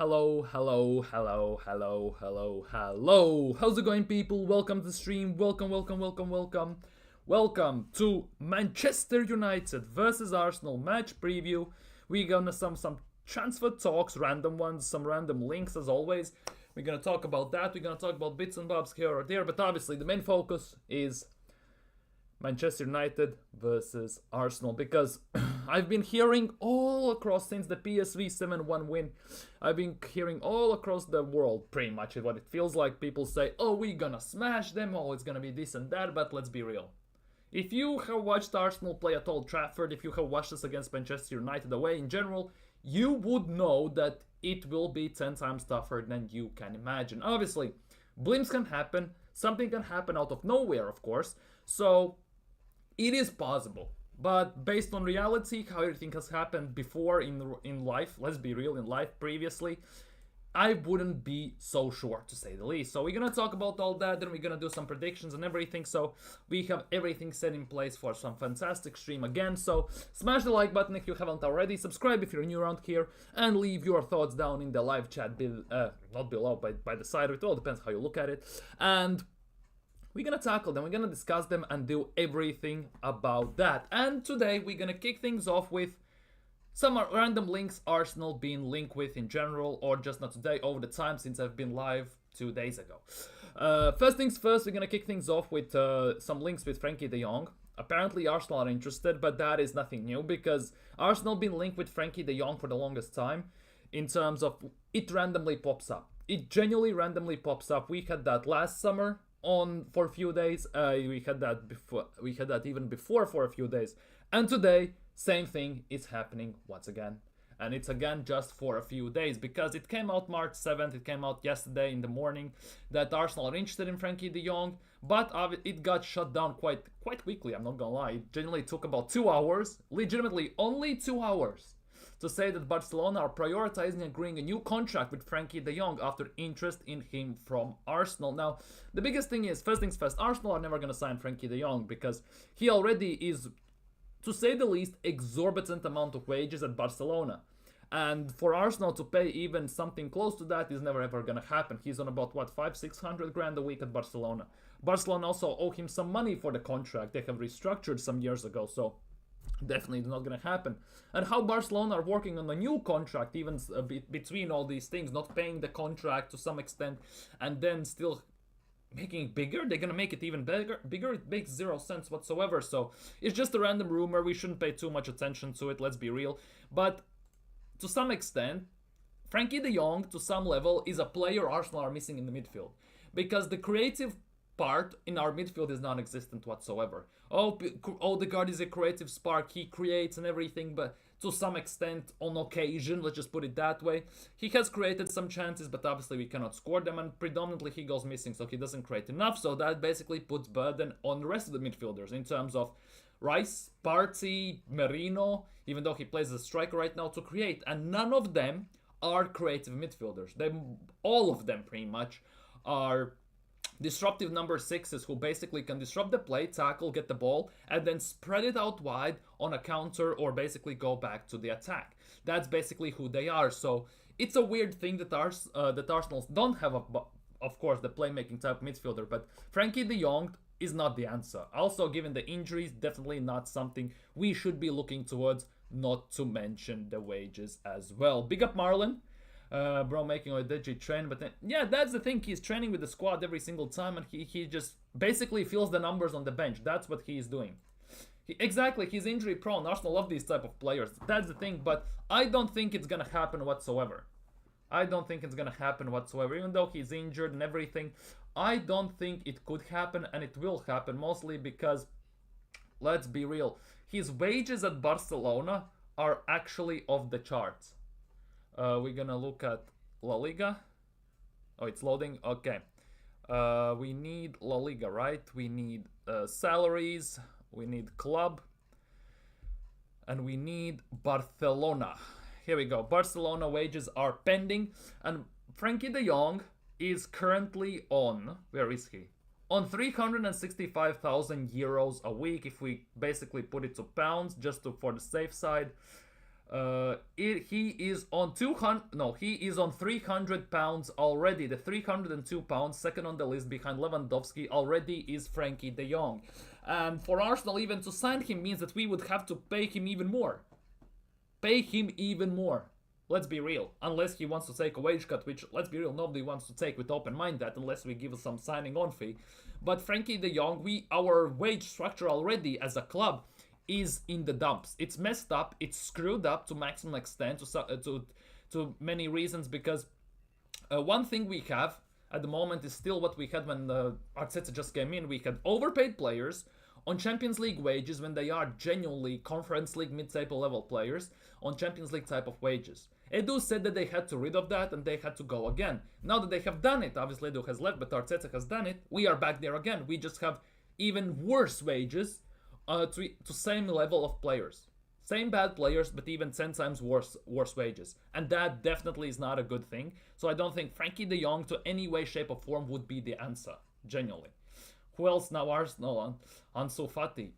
Hello, hello, hello, hello, hello, hello. How's it going, people? Welcome to the stream. Welcome to Manchester United versus Arsenal match preview. We're gonna some transfer talks, random ones, some random links as always. We're gonna talk about that. We're gonna talk about bits and bobs here or there, but obviously the main focus is Manchester United versus Arsenal because I've been hearing all across since the PSV 7-1 win. I've been hearing all across the world pretty much what it feels like. People say, oh, we're gonna smash them, oh, it's gonna be this and that, but let's be real. If you have watched Arsenal play at Old Trafford, if you have watched us against Manchester United away in general, you would know that it will be 10 times tougher than you can imagine. Obviously, blimps can happen, something can happen out of nowhere, of course, so it is possible. But based on reality, how everything has happened before in life, let's be real, in life previously, I wouldn't be so sure to say the least. So we're gonna talk about all that, then we're gonna do some predictions and everything. So we have everything set in place for some fantastic stream again. So smash the like button if you haven't already, subscribe if you're new around here, and leave your thoughts down in the live chat, not below, by the side. It all depends how you look at it. And we're gonna tackle them, we're gonna discuss them and do everything about that. And today we're gonna kick things off with some random links Arsenal being linked with in general, or just not today, over the time since I've been live 2 days ago. First things first, we're gonna kick things off with some links with Frankie de Jong. Apparently Arsenal are interested, but that is nothing new because Arsenal been linked with Frankie de Jong for the longest time. In terms of it randomly pops up, it genuinely randomly pops up. We had that last summer for a few days. We had that before. We had that even before for a few days. And today, same thing is happening once again. And it's again just for a few days because it came out March 7th. It came out yesterday in the morning that Arsenal are interested in Frankie de Jong, but it got shut down quite quickly. I'm not gonna lie. It genuinely took about 2 hours, legitimately only 2 hours, to say that Barcelona are prioritizing agreeing a new contract with Frankie de Jong after interest in him from Arsenal. Now, the biggest thing is, first things first, Arsenal are never going to sign Frankie de Jong because he already is, to say the least, exorbitant amount of wages at Barcelona. And for Arsenal to pay even something close to that is never ever gonna happen. He's on about, what, 500-600 grand a week at Barcelona. Barcelona also owe him some money for the contract. They have restructured some years ago, so definitely it's not going to happen. And how Barcelona are working on a new contract, even between all these things, not paying the contract to some extent, and then still making it bigger. They're going to make it even bigger. It makes zero sense whatsoever. So it's just a random rumor. We shouldn't pay too much attention to it, let's be real. But to some extent, Frankie de Jong, to some level, is a player Arsenal are missing in the midfield. Because the creative part in our midfield is non-existent whatsoever. Odegaard is a creative spark, he creates and everything, but to some extent, on occasion, let's just put it that way, he has created some chances, but obviously we cannot score them, and predominantly he goes missing, so he doesn't create enough, so that basically puts burden on the rest of the midfielders in terms of Rice, Partey, Merino, even though he plays as a striker right now, to create, and none of them are creative midfielders. All of them pretty much are disruptive number sixes who basically can disrupt the play, tackle, get the ball, and then spread it out wide on a counter or basically go back to the attack. That's basically who they are. So it's a weird thing that Arsenal don't have, of course, the playmaking type midfielder, but Frankie de Jong is not the answer. Also, given the injuries, definitely not something we should be looking towards, not to mention the wages as well. Big up Marlon. Bro making a digit train, but then, yeah, that's the thing. He's training with the squad every single time, and he just basically fills the numbers on the bench. That's what he is doing. Exactly, he's injury prone. Arsenal love these type of players. That's the thing, but I don't think it's gonna happen whatsoever. I don't think it's gonna happen whatsoever. Even though he's injured and everything, I don't think it could happen, and it will happen mostly because, let's be real, his wages at Barcelona are actually off the charts. We're gonna look at La Liga. Oh, it's loading. Okay. We need La Liga, right? We need salaries. We need club. And we need Barcelona. Here we go. Barcelona wages are pending. And Frankie de Jong is currently on... Where is he? On 365,000 euros a week. If we basically put it to pounds, just for the safe side. He is on 200. No, he is on 300 pounds already. The 302 pounds, second on the list behind Lewandowski, already is Frankie De Jong. And for Arsenal, even to sign him means that we would have to pay him even more. Pay him even more. Let's be real. Unless he wants to take a wage cut, which, let's be real, nobody wants to take with open mind that unless we give some signing on fee. But Frankie De Jong, our wage structure already as a club is in the dumps. It's messed up. It's screwed up to maximum extent to many reasons, because one thing we have at the moment is still what we had when Arteta just came in. We had overpaid players on Champions League wages when they are genuinely Conference League mid-table level players on Champions League type of wages. Edu said that they had to rid of that and they had to go again. Now that they have done it, obviously Edu has left, but Arteta has done it, we are back there again. We just have even worse wages to same level of players. Same bad players, but even 10 times worse wages. And that definitely is not a good thing. So I don't think Frankie De Jong to any way, shape or form would be the answer. Genuinely. Who else now? Arsenal, Ansu Fati.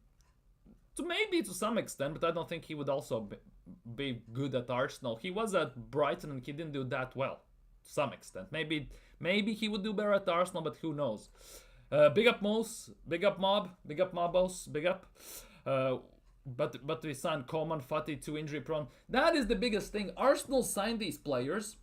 Maybe to some extent, but I don't think he would also be good at Arsenal. He was at Brighton and he didn't do that well. To some extent. Maybe he would do better at Arsenal, but who knows. Big up Mos, big up Mob, big up Mobos, big up. But we signed Coman, Fati, too injury prone. That is the biggest thing. Arsenal signed these players.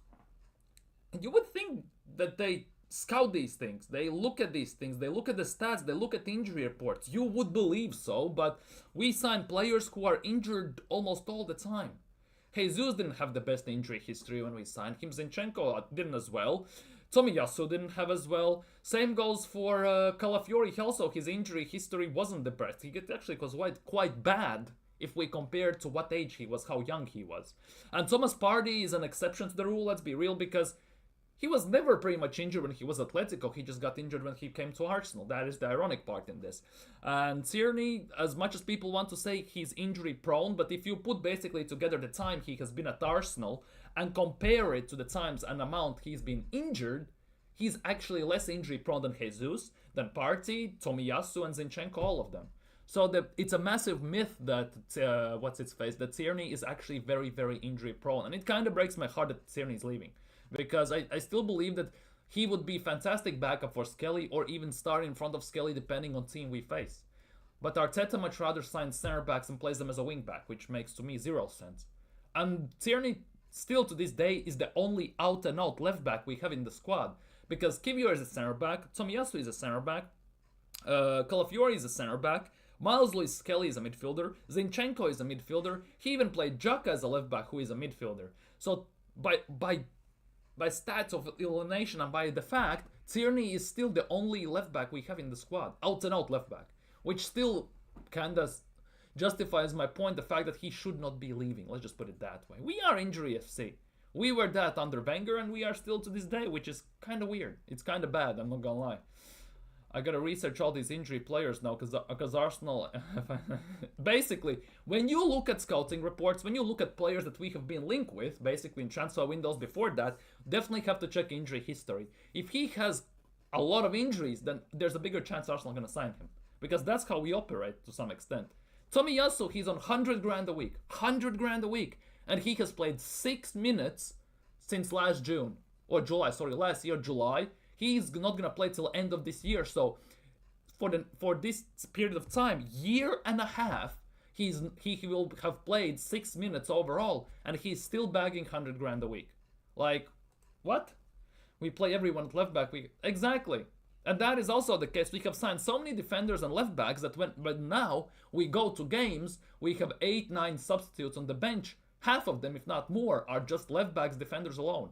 And you would think that they scout these things. They look at these things. They look at the stats. They look at the injury reports. You would believe so, but we signed players who are injured almost all the time. Jesus didn't have the best injury history when we signed him. Zinchenko didn't as well. Tomiyasu didn't have as well. Same goes for Calafiori. Also, his injury history wasn't the best. He actually was quite bad if we compare to what age he was, how young he was. And Thomas Partey is an exception to the rule, let's be real, because he was never pretty much injured when he was Atletico. He just got injured when he came to Arsenal. That is the ironic part in this. And Tierney, as much as people want to say he's injury prone, but if you put basically together the time he has been at Arsenal and compare it to the times and amount he's been injured, he's actually less injury prone than Jesus, than Partey, Tomiyasu, and Zinchenko, all of them. So it's a massive myth that, that Tierney is actually very, very injury prone. And it kind of breaks my heart that Tierney is leaving. Because I still believe that he would be fantastic backup for Skelly or even start in front of Skelly depending on team we face. But Arteta much rather signs center backs and plays them as a wing back, which makes to me zero sense. And Tierney still to this day is the only out and out left back we have in the squad. Because Kivior is a center back, Tomiyasu is a center back, Calafiori is a center back, Miles Lewis Skelly is a midfielder, Zinchenko is a midfielder, he even played Xhaka as a left back who is a midfielder. So by stats of elimination and by the fact, Tierney is still the only left back we have in the squad, out and out left back, which still kinda justifies my point, the fact that he should not be leaving. Let's just put it that way. We are injury FC. We were that under Wenger and we are still to this day, which is kind of weird. It's kind of bad, I'm not gonna lie. I gotta research all these injury players now because Arsenal... basically, when you look at scouting reports, when you look at players that we have been linked with, basically in transfer windows before that, definitely have to check injury history. If he has a lot of injuries, then there's a bigger chance Arsenal are gonna sign him. Because that's how we operate to some extent. Tomiyasu, he's on 100 grand a week. 100 grand a week. And he has played 6 minutes since last June. Or July, sorry, last year, July. He's not gonna play till end of this year, so for this period of time, year and a half, he will have played 6 minutes overall, and he's still bagging 100 grand a week. Like, what? We play everyone at left back. Exactly, and that is also the case. We have signed so many defenders and left backs that but now we go to games, we have 8-9 substitutes on the bench. Half of them, if not more, are just left backs, defenders alone.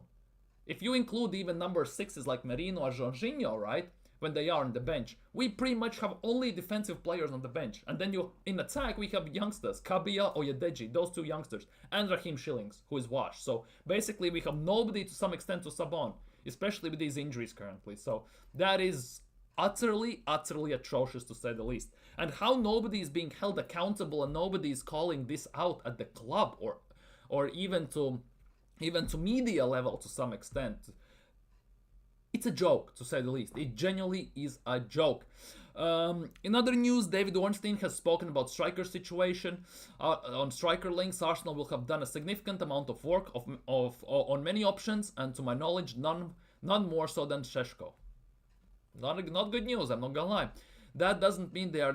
If you include even number 6s like Merino or Jorginho, right, when they are on the bench, we pretty much have only defensive players on the bench. And then in attack, we have youngsters, Kabia or Yadeji, those two youngsters, and Raheem Shillings, who is washed. So basically, we have nobody to some extent to sub on, especially with these injuries currently. So that is utterly, utterly atrocious to say the least. And how nobody is being held accountable and nobody is calling this out at the club or even to media level to some extent. It's a joke, to say the least. It genuinely is a joke. In other news, David Ornstein has spoken about striker situation. On striker links, Arsenal will have done a significant amount of work on many options, and to my knowledge, none more so than Šeško. Not good news. I'm not gonna lie. That doesn't mean they are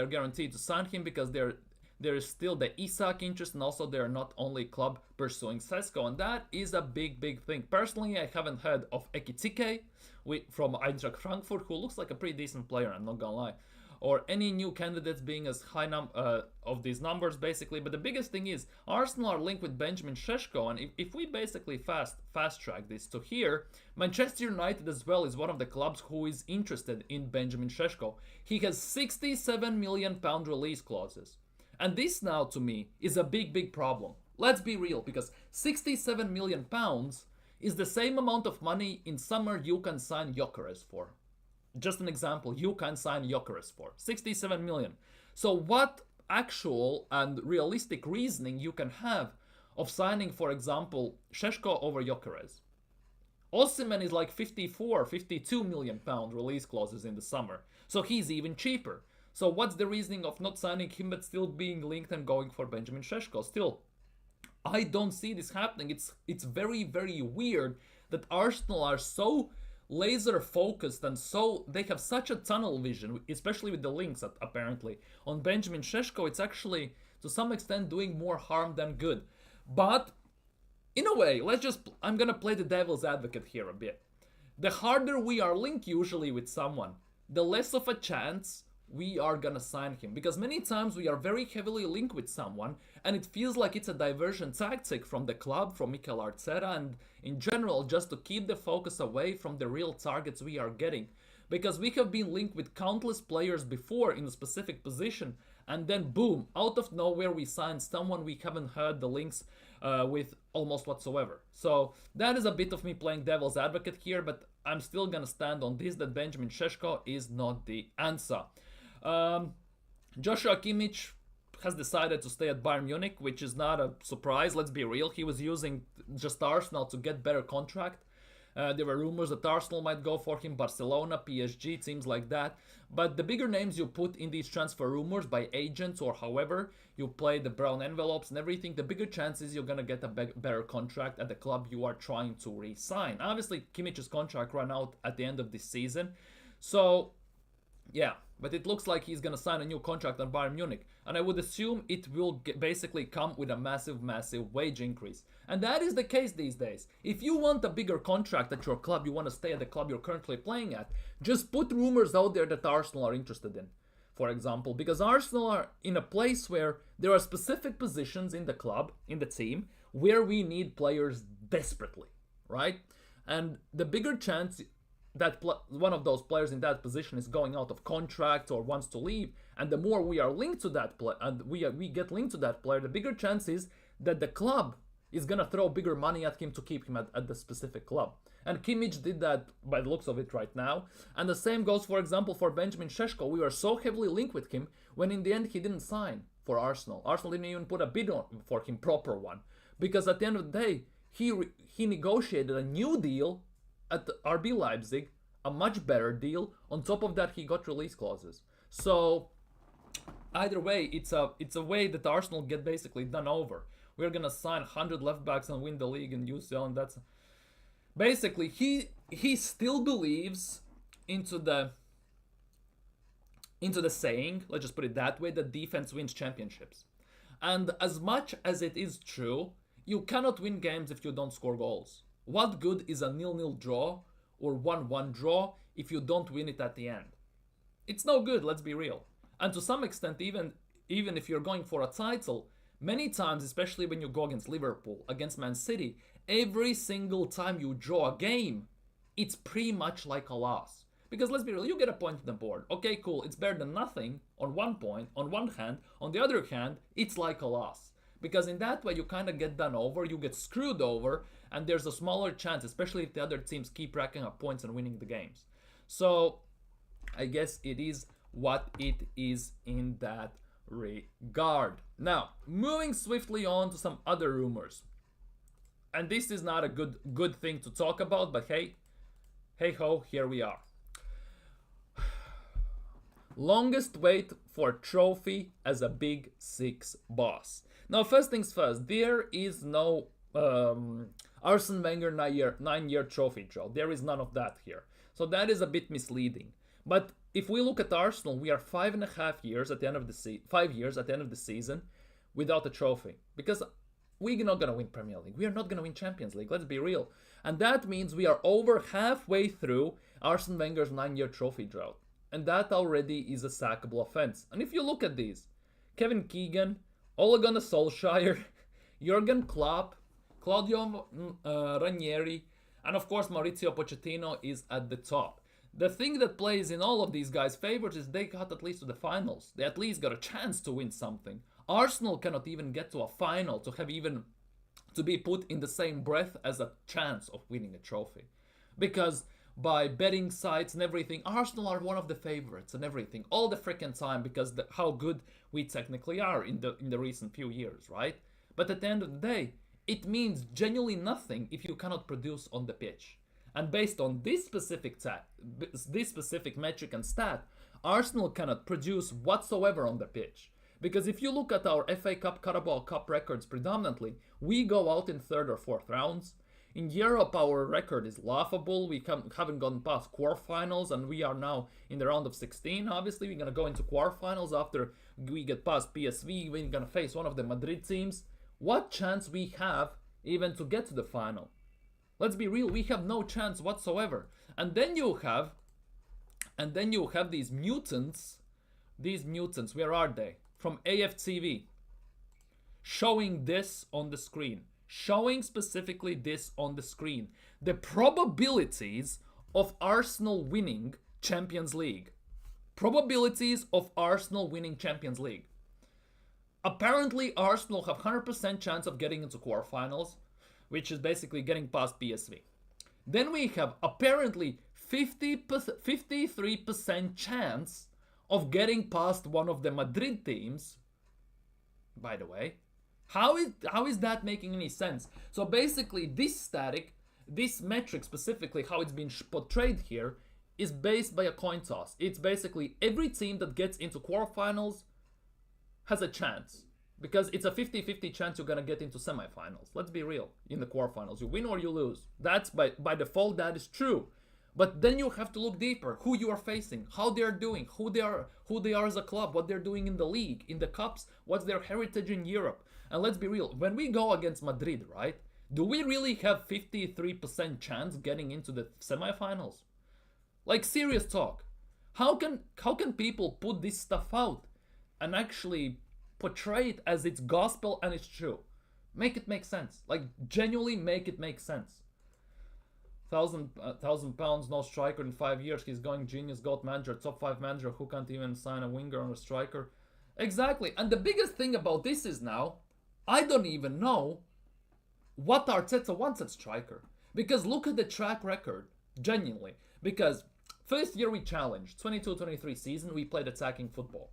guaranteed to sign him, because there is still the Isak interest, and also they are not only club pursuing Sesko, and that is a big thing. Personally, I haven't heard of Ekitike from Eintracht Frankfurt, who looks like a pretty decent player, I'm not gonna lie, or any new candidates being as high of these numbers basically. But the biggest thing is Arsenal are linked with Benjamin Šeško, and if we basically fast track this to here, Manchester United as well is one of the clubs who is interested in Benjamin Šeško. He has £67 million release clauses. And this now, to me, is a big problem. Let's be real, because £67 million is the same amount of money in summer you can sign Gyökeres for. Just an example, you can sign Gyökeres for 67 million. So what actual and realistic reasoning you can have of signing, for example, Šeško over Gyökeres? Osimhen is like 52 million pound release clauses in the summer, so he's even cheaper. So what's the reasoning of not signing him but still being linked and going for Benjamin Šeško? Still, I don't see this happening. It's very weird that Arsenal are so laser focused and so they have such a tunnel vision, especially with the links apparently on Benjamin Šeško. It's actually to some extent doing more harm than good. But in a way, I'm gonna play the devil's advocate here a bit. The harder we are linked usually with someone, the less of a chance we are gonna sign him, because many times we are very heavily linked with someone and it feels like it's a diversion tactic from the club, from Mikel Arteta, and in general just to keep the focus away from the real targets we are getting, because we have been linked with countless players before in a specific position, and then boom, out of nowhere we sign someone we haven't heard the links with almost whatsoever. So that is a bit of me playing devil's advocate here, but I'm still gonna stand on this, that Benjamin Šeško is not the answer. Joshua Kimmich has decided to stay at Bayern Munich, which is not a surprise. Let's be real. He was using just Arsenal to get better contract. There were rumors that Arsenal might go for him, Barcelona, PSG, teams like that. But the bigger names you put in these transfer rumors by agents or however you play the brown envelopes and everything, the bigger chances you're going to get a better contract at the club you are trying to re-sign. Obviously, Kimmich's contract ran out at the end of this season. So, yeah, but it looks like he's going to sign a new contract at Bayern Munich. And I would assume it will basically come with a massive wage increase. And that is the case these days. If you want a bigger contract at your club, you want to stay at the club you're currently playing at, just put rumors out there that Arsenal are interested in, for example. Because Arsenal are in a place where there are specific positions in the club, in the team, where we need players desperately, right? And the bigger chance that one of those players in that position is going out of contract or wants to leave, and the more we are linked to that player, and we get linked to that player, the bigger chance is that the club is gonna throw bigger money at him to keep him at the specific club. And Kimmich did that by the looks of it right now. And the same goes, for example, for Benjamin Šeško. We were so heavily linked with him when in the end he didn't sign for Arsenal. Arsenal didn't even put a bid on for him, proper one, because at the end of the day he negotiated a new deal at RB Leipzig, a much better deal. On top of that, he got release clauses. So either way, it's a way that Arsenal get basically done over. We're gonna sign 100 left backs and win the league in UCL, and that's basically he still believes into the saying, let's just put it that way, that defense wins championships. And as much as it is true, you cannot win games if you don't score goals. What good is a 0-0 draw or 1-1 draw if you don't win it at the end? It's no good, let's be real. And to some extent, even if you're going for a title, many times, especially when you go against Liverpool, against Man City, every single time you draw a game, it's pretty much like a loss. Because let's be real, you get a point on the board. Okay, cool, it's better than nothing on one point, on one hand. On the other hand, it's like a loss. Because in that way, you kind of get done over, you get screwed over, and there's a smaller chance, especially if the other teams keep racking up points and winning the games. So, I guess it is what it is in that regard. Now, moving swiftly on to some other rumors. And this is not a good thing to talk about, but hey ho, here we are. Longest wait for trophy as a Big Six boss. Now, first things first, there is no Arsene Wenger 9-year trophy draw. There is none of that here. So that is a bit misleading. But if we look at Arsenal, we are 5.5 years at the end of the 5 years at the end of the season without a trophy. Because we're not going to win Premier League. We are not going to win Champions League. Let's be real. And that means we are over halfway through Arsene Wenger's 9-year trophy drought. And that already is a sackable offense. And if you look at these, Kevin Keegan, Ole Gunnar Solskjaer, Jurgen Klopp, Claudio Ranieri, and of course Maurizio Pochettino is at the top. The thing that plays in all of these guys' favors is they got at least to the finals. They at least got a chance to win something. Arsenal cannot even get to a final to be put in the same breath as a chance of winning a trophy. Because by betting sites and everything, Arsenal are one of the favorites and everything all the freaking time because how good we technically are in the recent few years, right? But at the end of the day, it means genuinely nothing if you cannot produce on the pitch. And based on this specific metric and stat, Arsenal cannot produce whatsoever on the pitch. Because if you look at our FA Cup, Carabao Cup records predominantly, we go out in third or fourth rounds. In Europe, our record is laughable. We haven't gone past quarterfinals, and we are now in the round of 16. Obviously, we're going to go into quarterfinals after we get past PSV. We're going to face one of the Madrid teams. What chance we have even to get to the final? Let's be real, we have no chance whatsoever. And then you have these mutants, where are they? From AFTV, showing this on the screen. Showing specifically this on the screen. The probabilities of Arsenal winning Champions League. Probabilities of Arsenal winning Champions League. Apparently, Arsenal have 100% chance of getting into quarterfinals, which is basically getting past PSV. Then we have apparently 53% chance of getting past one of the Madrid teams. By the way, how is that making any sense? So basically, this metric specifically, how it's been portrayed here, is based by a coin toss. It's basically every team that gets into quarterfinals has a chance. Because it's a 50-50 chance you're going to get into semifinals. Let's be real. In the quarterfinals, you win or you lose. That's by default, that is true. But then you have to look deeper. Who you are facing, how they are doing, who they are as a club, what they're doing in the league, in the cups, what's their heritage in Europe. And let's be real, when we go against Madrid, right? Do we really have 53% chance getting into the semifinals? Like, serious talk. How can people put this stuff out and actually portray it as it's gospel and it's true? Make it make sense. Like, genuinely make it make sense. £1,000, no striker in 5 years. He's going genius, GOAT manager, top 5 manager who can't even sign a winger or a striker. Exactly. And the biggest thing about this is now, I don't even know what Arteta wants at striker. Because look at the track record, genuinely. Because first year we challenged, 22-23 season, we played attacking football.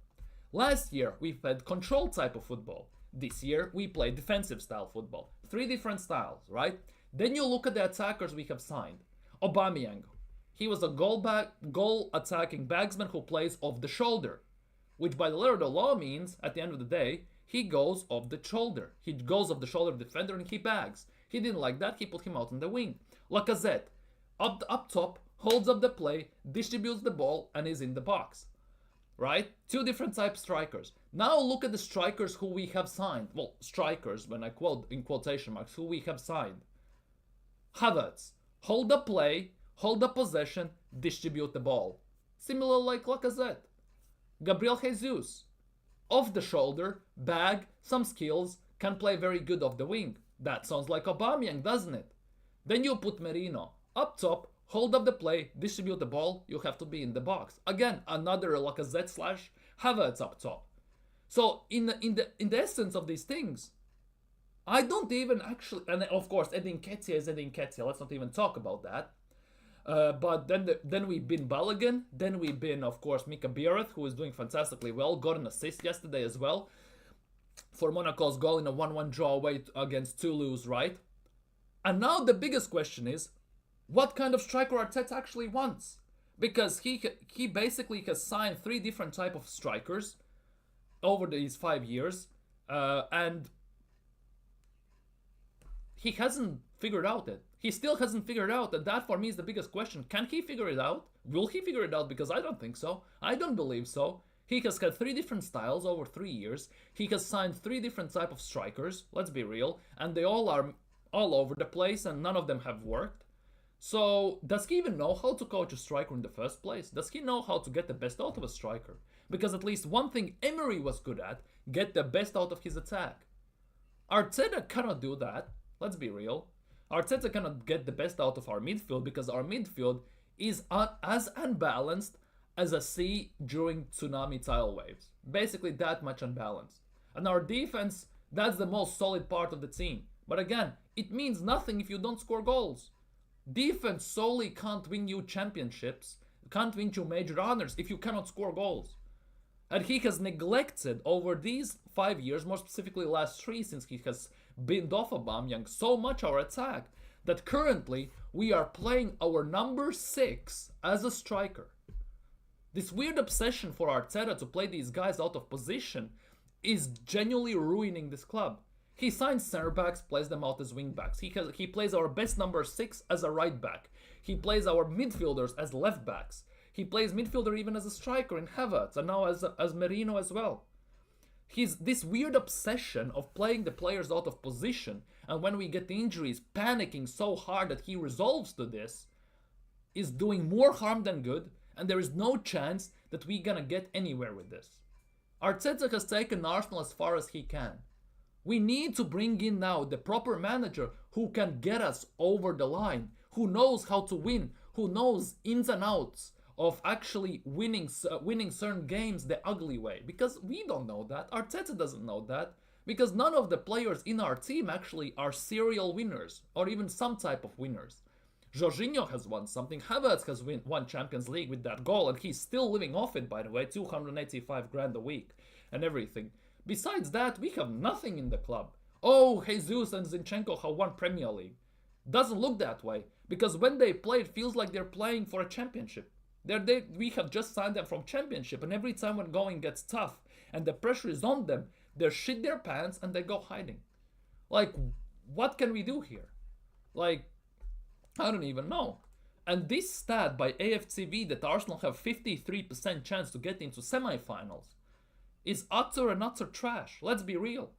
Last year, we played control type of football. This year, we played defensive style football. 3 different styles, right? Then you look at the attackers we have signed. Aubameyang. He was a goal attacking bagsman who plays off the shoulder. Which by the letter of the law means, at the end of the day, he goes off the shoulder. He goes off the shoulder of the defender and he bags. He didn't like that, he put him out on the wing. Lacazette. Up top, holds up the play, distributes the ball, and is in the box. Right? 2 different type strikers. Now look at the strikers who we have signed. Well, strikers, when I quote in quotation marks, who we have signed. Havertz. Hold the play, hold the possession, distribute the ball. Similar like Lacazette. Gabriel Jesus. Off the shoulder, bag, some skills, can play very good off the wing. That sounds like Aubameyang, doesn't it? Then you put Merino. Up top, hold up the play, distribute the ball, you have to be in the box. Again, another Lacazette / Havertz up top. So in the essence of these things, I don't even actually, and of course Edin Ketia is Edin Ketia, let's not even talk about that. But then we've been Balogun, then we've been, of course, Mika Biereth, who is doing fantastically well, got an assist yesterday as well for Monaco's goal in a 1-1 draw away against Toulouse, right? And now the biggest question is, what kind of striker Arteta actually wants? because he basically has signed three different type of strikers over these 5 years, and he hasn't figured out it. He still hasn't figured out, and that for me is the biggest question. Can he figure it out? Will he figure it out? Because I don't think so. I don't believe so. He has had three different styles over 3 years. He has signed three different type of strikers. Let's be real, and they all are all over the place, and none of them have worked. So, does he even know how to coach a striker in the first place? Does he know how to get the best out of a striker? Because at least one thing Emery was good at, get the best out of his attack. Arteta cannot do that. Let's be real. Arteta cannot get the best out of our midfield because our midfield is as unbalanced as a sea during tsunami tidal waves. Basically that much unbalanced. And our defense, that's the most solid part of the team. But again, it means nothing if you don't score goals. Defense solely can't win you championships, can't win you major honors if you cannot score goals. And he has neglected over these 5 years, more specifically last 3 since he has binned off Aubameyang, so much our attack that currently we are playing our number 6 as a striker. This weird obsession for Arteta to play these guys out of position is genuinely ruining this club. He signs center backs, plays them out as wing backs. He plays our best number 6 as a right back. He plays our midfielders as left backs. He plays midfielder even as a striker in Havertz and now as Merino as well. He's this weird obsession of playing the players out of position, and when we get injuries, panicking so hard that he resolves to this, is doing more harm than good, and there is no chance that we're gonna get anywhere with this. Arteta has taken Arsenal as far as he can. We need to bring in now the proper manager who can get us over the line, who knows how to win, who knows ins and outs of actually winning certain games the ugly way. Because we don't know that. Arteta doesn't know that. Because none of the players in our team actually are serial winners or even some type of winners. Jorginho has won something. Havertz has won Champions League with that goal, and he's still living off it, by the way. 285 grand a week and everything. Besides that, we have nothing in the club. Oh, Jesus and Zinchenko have won Premier League. Doesn't look that way, because when they play, it feels like they're playing for a championship. We have just signed them from championship, and every time when going gets tough and the pressure is on them, they shit their pants and they go hiding. Like, what can we do here? Like, I don't even know. And this stat by AFTV that Arsenal have 53% chance to get into semi-finals is utter and utter trash. Let's be real.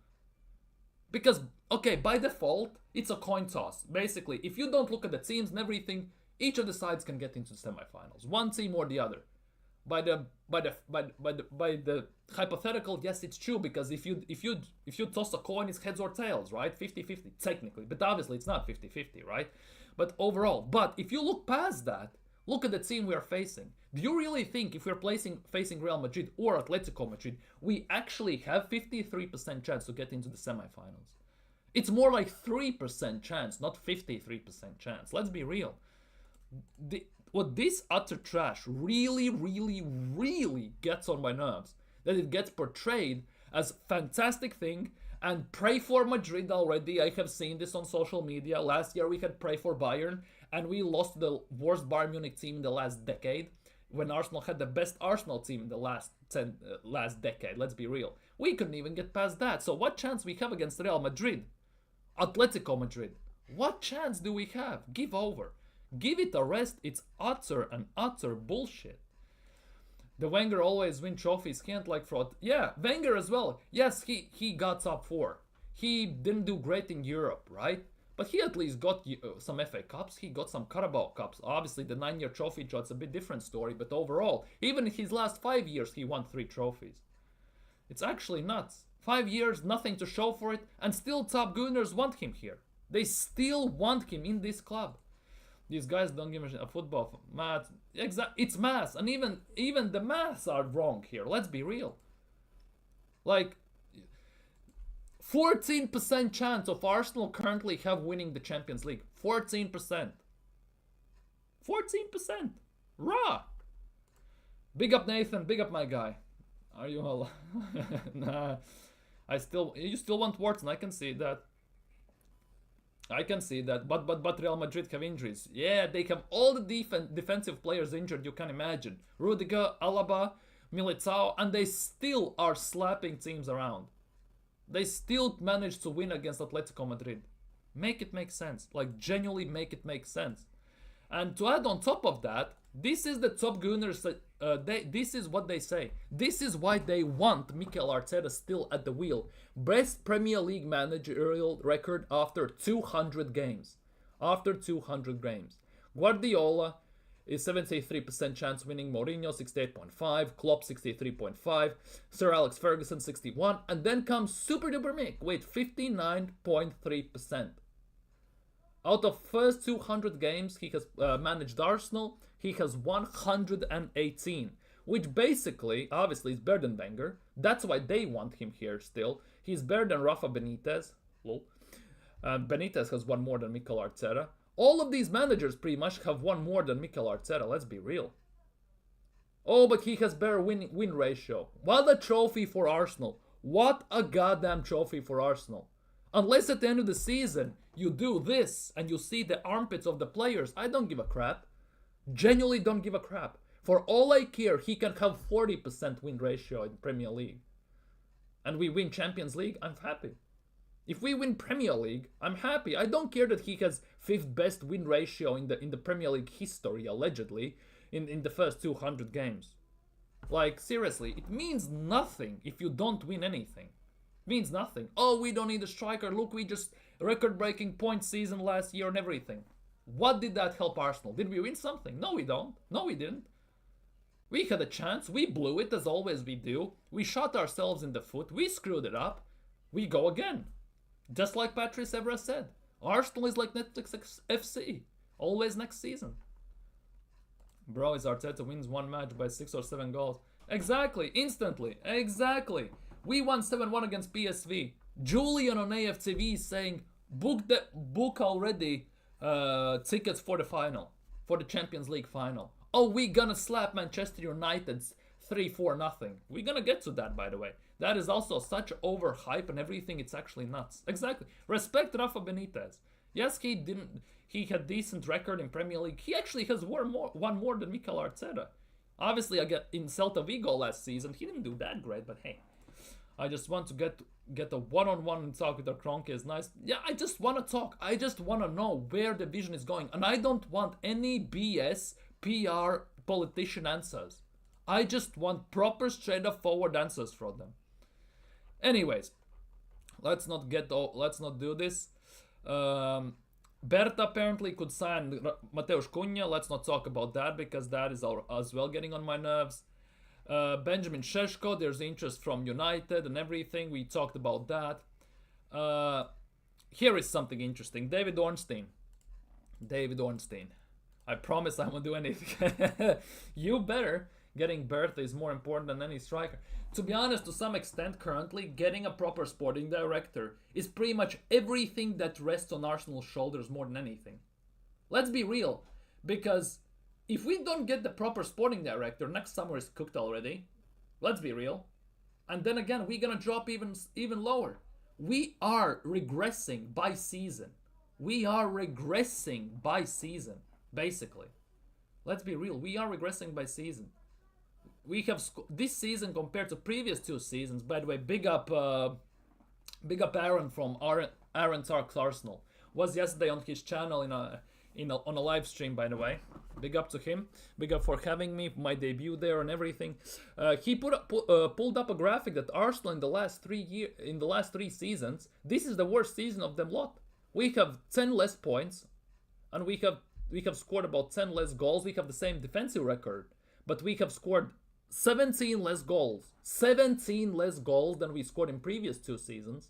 Because, okay, by default, it's a coin toss. Basically, if you don't look at the teams and everything, each of the sides can get into semi-finals. One team or the other. By the hypothetical, yes, it's true, because if you toss a coin, it's heads or tails, right? 50-50 technically, but obviously it's not 50-50, right? But overall, but if you look past that, look at the team we are facing. Do you really think if we're facing Real Madrid or Atletico Madrid, we actually have 53% chance to get into the semi-finals? It's more like 3% chance, not 53% chance. Let's be real. What this utter trash really, really, really gets on my nerves, that it gets portrayed as fantastic thing, and pray for Madrid already. I have seen this on social media. Last year we had pray for Bayern, and we lost the worst Bayern Munich team in the last decade, when Arsenal had the best Arsenal team in the last decade. Let's be real. We couldn't even get past that. So what chance we have against Real Madrid? Atletico Madrid. What chance do we have? Give over. Give it a rest. It's utter and utter bullshit. The Wenger always win trophies. Can't like fraud. Yeah, Wenger as well. Yes, he got top 4. He didn't do great in Europe, right? But he at least got some FA Cups. He got some Carabao Cups. Obviously, the 9-year trophy job's a bit different story. But overall, even in his last 5 years, he won 3 trophies. It's actually nuts. 5 years, nothing to show for it. And still top Gunners want him here. They still want him in this club. These guys don't give a football. Math. It's maths. And even the maths are wrong here. Let's be real. Like, 14% chance of Arsenal currently have winning the Champions League. 14%. 14%. Raw. Big up Nathan. Big up my guy. Are you all? Nah. You still want Wharton. I can see that. I can see that, but Real Madrid have injuries. Yeah, they have all the defensive players injured you can imagine. Rudiger, Alaba, Militao, and they still are slapping teams around. They still manage to win against Atletico Madrid. Make it make sense. Like, genuinely make it make sense. And to add on top of that, this is the top Gunners. This is what they say. This is why they want Mikel Arteta still at the wheel. Best Premier League managerial record after 200 games. After 200 games. Guardiola is 73% chance winning, Mourinho 68.5, Klopp 63.5, Sir Alex Ferguson 61, and then comes Super Duper Mick with 59.3%. Out of first 200 games he has managed Arsenal, he has 118, which basically, obviously, is better than Wenger. That's why they want him here still. He's better than Rafa Benitez. Lol. Benitez has won more than Mikel Arteta. All of these managers pretty much have won more than Mikel Arteta, let's be real. Oh, but he has better win ratio. What a trophy for Arsenal. What a goddamn trophy for Arsenal. Unless at the end of the season you do this and you see the armpits of the players, I don't give a crap. Genuinely don't give a crap. For all I care, he can have 40% win ratio in Premier League. And we win Champions League, I'm happy. If we win Premier League, I'm happy. I don't care that he has 5th best win ratio in the Premier League history, allegedly, in the first 200 games. Like, seriously, it means nothing if you don't win anything. It means nothing. Oh, we don't need a striker. Look, we just record-breaking point season last year and everything. What did that help Arsenal? Did we win something? No, we don't. No, we didn't. We had a chance. We blew it, as always we do. We shot ourselves in the foot. We screwed it up. We go again. Just like Patrice Evra said, Arsenal is like Netflix FC. Always next season. Bro, is Arteta wins one match by 6 or 7 goals. Exactly, instantly, exactly. We won 7-1 against PSV. Julian on AFTV is saying, book already tickets for the final, for the Champions League final. Oh, we gonna slap Manchester United's 3-4 nothing. We're gonna get to that, by the way. That is also such overhype and everything, it's actually nuts. Exactly. Respect Rafa Benitez. Yes, he had decent record in Premier League. He actually has won more than Mikel Arteta. Obviously, in Celta Vigo last season, he didn't do that great, but hey. I just want to get a one-on-one talk with Kroenke is nice. Yeah, I just want to talk. I just want to know where the vision is going. And I don't want any BS, PR, politician answers. I just want proper, straight-up forward answers from them. Anyways, let's not do this. Berta apparently could sign Mateusz Cunha. Let's not talk about that because that is as well getting on my nerves. Benjamin Šeško, there's interest from United and everything. We talked about that. Here is something interesting. David Ornstein. I promise I won't do anything. You better. Getting Berta is more important than any striker. To be honest, to some extent, currently, getting a proper sporting director is pretty much everything that rests on Arsenal's shoulders more than anything. Let's be real, because if we don't get the proper sporting director, next summer is cooked already. Let's be real. And then again, we're gonna drop even lower. We are regressing by season. Basically. Let's be real, we are regressing by season. We have this season compared to previous 2 seasons. By the way, big up Aaron from Aaron Talks Arsenal. Was yesterday on his channel on a live stream. By the way, big up to him. Big up for having me, my debut there and everything. He pulled up a graphic that Arsenal in the last 3 seasons, this is the worst season of them lot. We have 10 less points, and we have scored about 10 less goals. We have the same defensive record, but we have scored 17 less goals. 17 less goals than we scored in previous 2 seasons.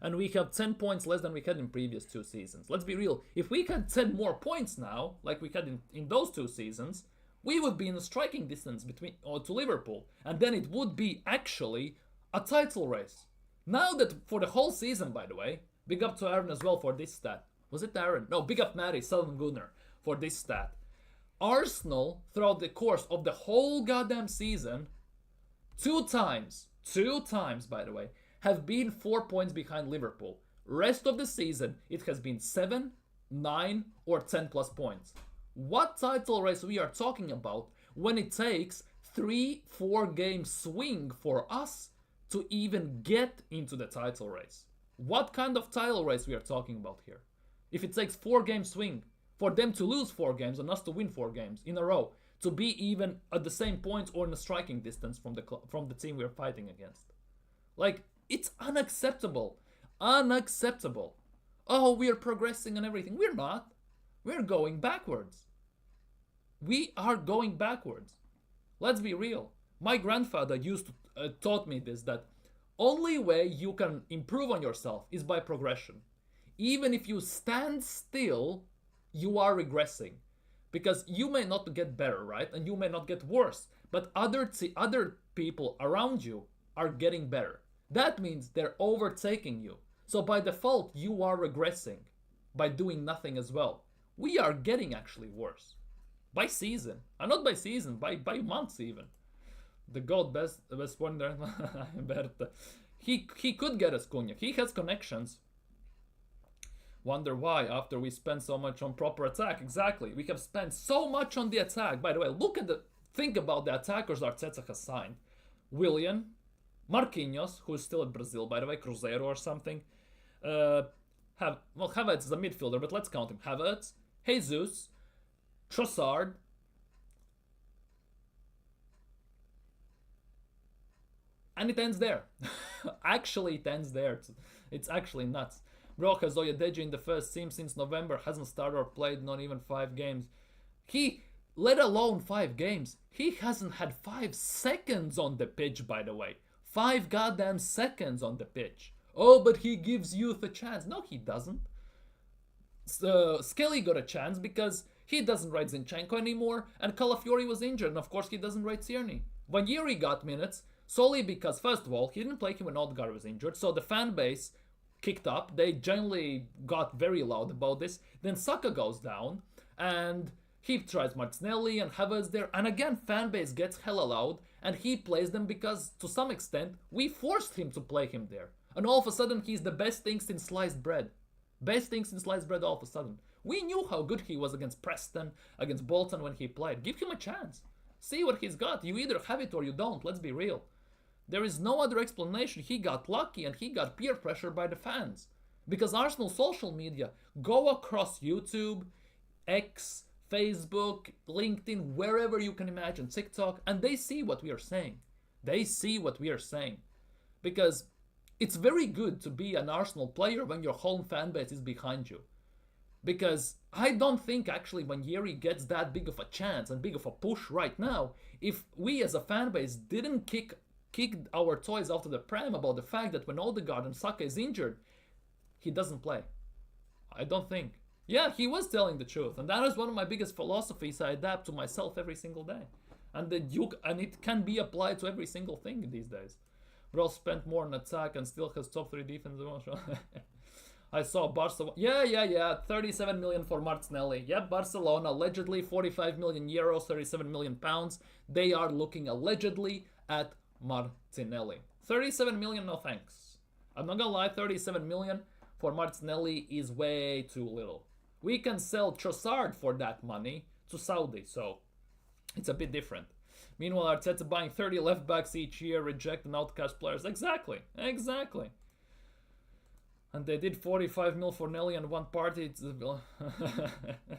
And we have 10 points less than we had in previous 2 seasons. Let's be real. If we had 10 more points now, like we had in those 2 seasons, we would be in a striking distance to Liverpool. And then it would be actually a title race. Now that for the whole season, by the way, big up to Aaron as well for this stat. Was it Aaron? No, big up Matty, Southern Gunner for this stat. Arsenal, throughout the course of the whole goddamn season, 2 times, by the way, have been 4 points behind Liverpool. Rest of the season, it has been 7, 9, or 10 plus points. What title race we are talking about when it takes 3-4 game swing for us to even get into the title race? What kind of title race we are talking about here? If it takes 4 game swing for them to lose 4 games and us to win 4 games in a row, to be even at the same points or in a striking distance from the team we are fighting against. Like, it's unacceptable. Unacceptable. Oh, we are progressing and everything. We're not. We're going backwards. We are going backwards. Let's be real. My grandfather used to taught me this, that only way you can improve on yourself is by progression. Even if you stand still, you are regressing. Because you may not get better, right? And you may not get worse. But other people around you are getting better. That means they're overtaking you. So by default, you are regressing by doing nothing as well. We are getting actually worse. By season. And not by season, by months even. The GOAT best wonder, Berta. He could get us Cunha. He has connections. Wonder why after we spend so much on proper attack. Exactly. We have spent so much on the attack. By the way, think about the attackers Arteta has signed. Willian, Marquinhos, who is still at Brazil, by the way, Cruzeiro or something. Havertz is a midfielder, but let's count him. Havertz, Jesus, Trossard, and it ends there. Actually, it ends there. It's actually nuts. Rojas Oyedeji in the first team since November hasn't started or played not even 5 games. Let alone 5 games, he hasn't had 5 seconds on the pitch, by the way. 5 goddamn seconds on the pitch. Oh, but he gives youth a chance. No, he doesn't. Skelly got a chance because he doesn't rate Zinchenko anymore, and Calafiori was injured, and of course he doesn't rate Tierney. Vanjiri got minutes solely because, first of all, he didn't play him when Odegaard was injured, so the fan base kicked up. They generally got very loud about this. Then Saka goes down, and he tries Martinelli and Havertz there, and again fan base gets hella loud, and he plays them because to some extent we forced him to play him there, and all of a sudden he's the best thing since sliced bread. Best thing since sliced bread all of a sudden. We knew how good he was against Preston, against Bolton when he played. Give him a chance. See what he's got. You either have it or you don't. Let's be real. There is no other explanation. He got lucky and he got peer pressure by the fans. Because Arsenal social media go across YouTube, X, Facebook, LinkedIn, wherever you can imagine, TikTok, and they see what we are saying. They see what we are saying. Because it's very good to be an Arsenal player when your home fan base is behind you. Because I don't think actually when Yeri gets that big of a chance and big of a push right now, if we as a fan base didn't kick our toys out of the pram about the fact that when Odegaard and Saka is injured, he doesn't play. I don't think. Yeah, he was telling the truth, and that is one of my biggest philosophies I adapt to myself every single day, and it can be applied to every single thing these days. Bro spent more on attack and still has top 3 defense. I saw Barcelona. Yeah. 37 million for Martinelli. Yep, Barcelona allegedly 45 million euros, 37 million pounds. They are looking allegedly at Martinelli. 37 million, no thanks. I'm not gonna lie, 37 million for Martinelli is way too little. We can sell Trossard for that money to Saudi, so it's a bit different. Meanwhile, Arteta buying 30 left backs each year, reject and outcast players. Exactly. And they did 45 mil for Nelly and one party.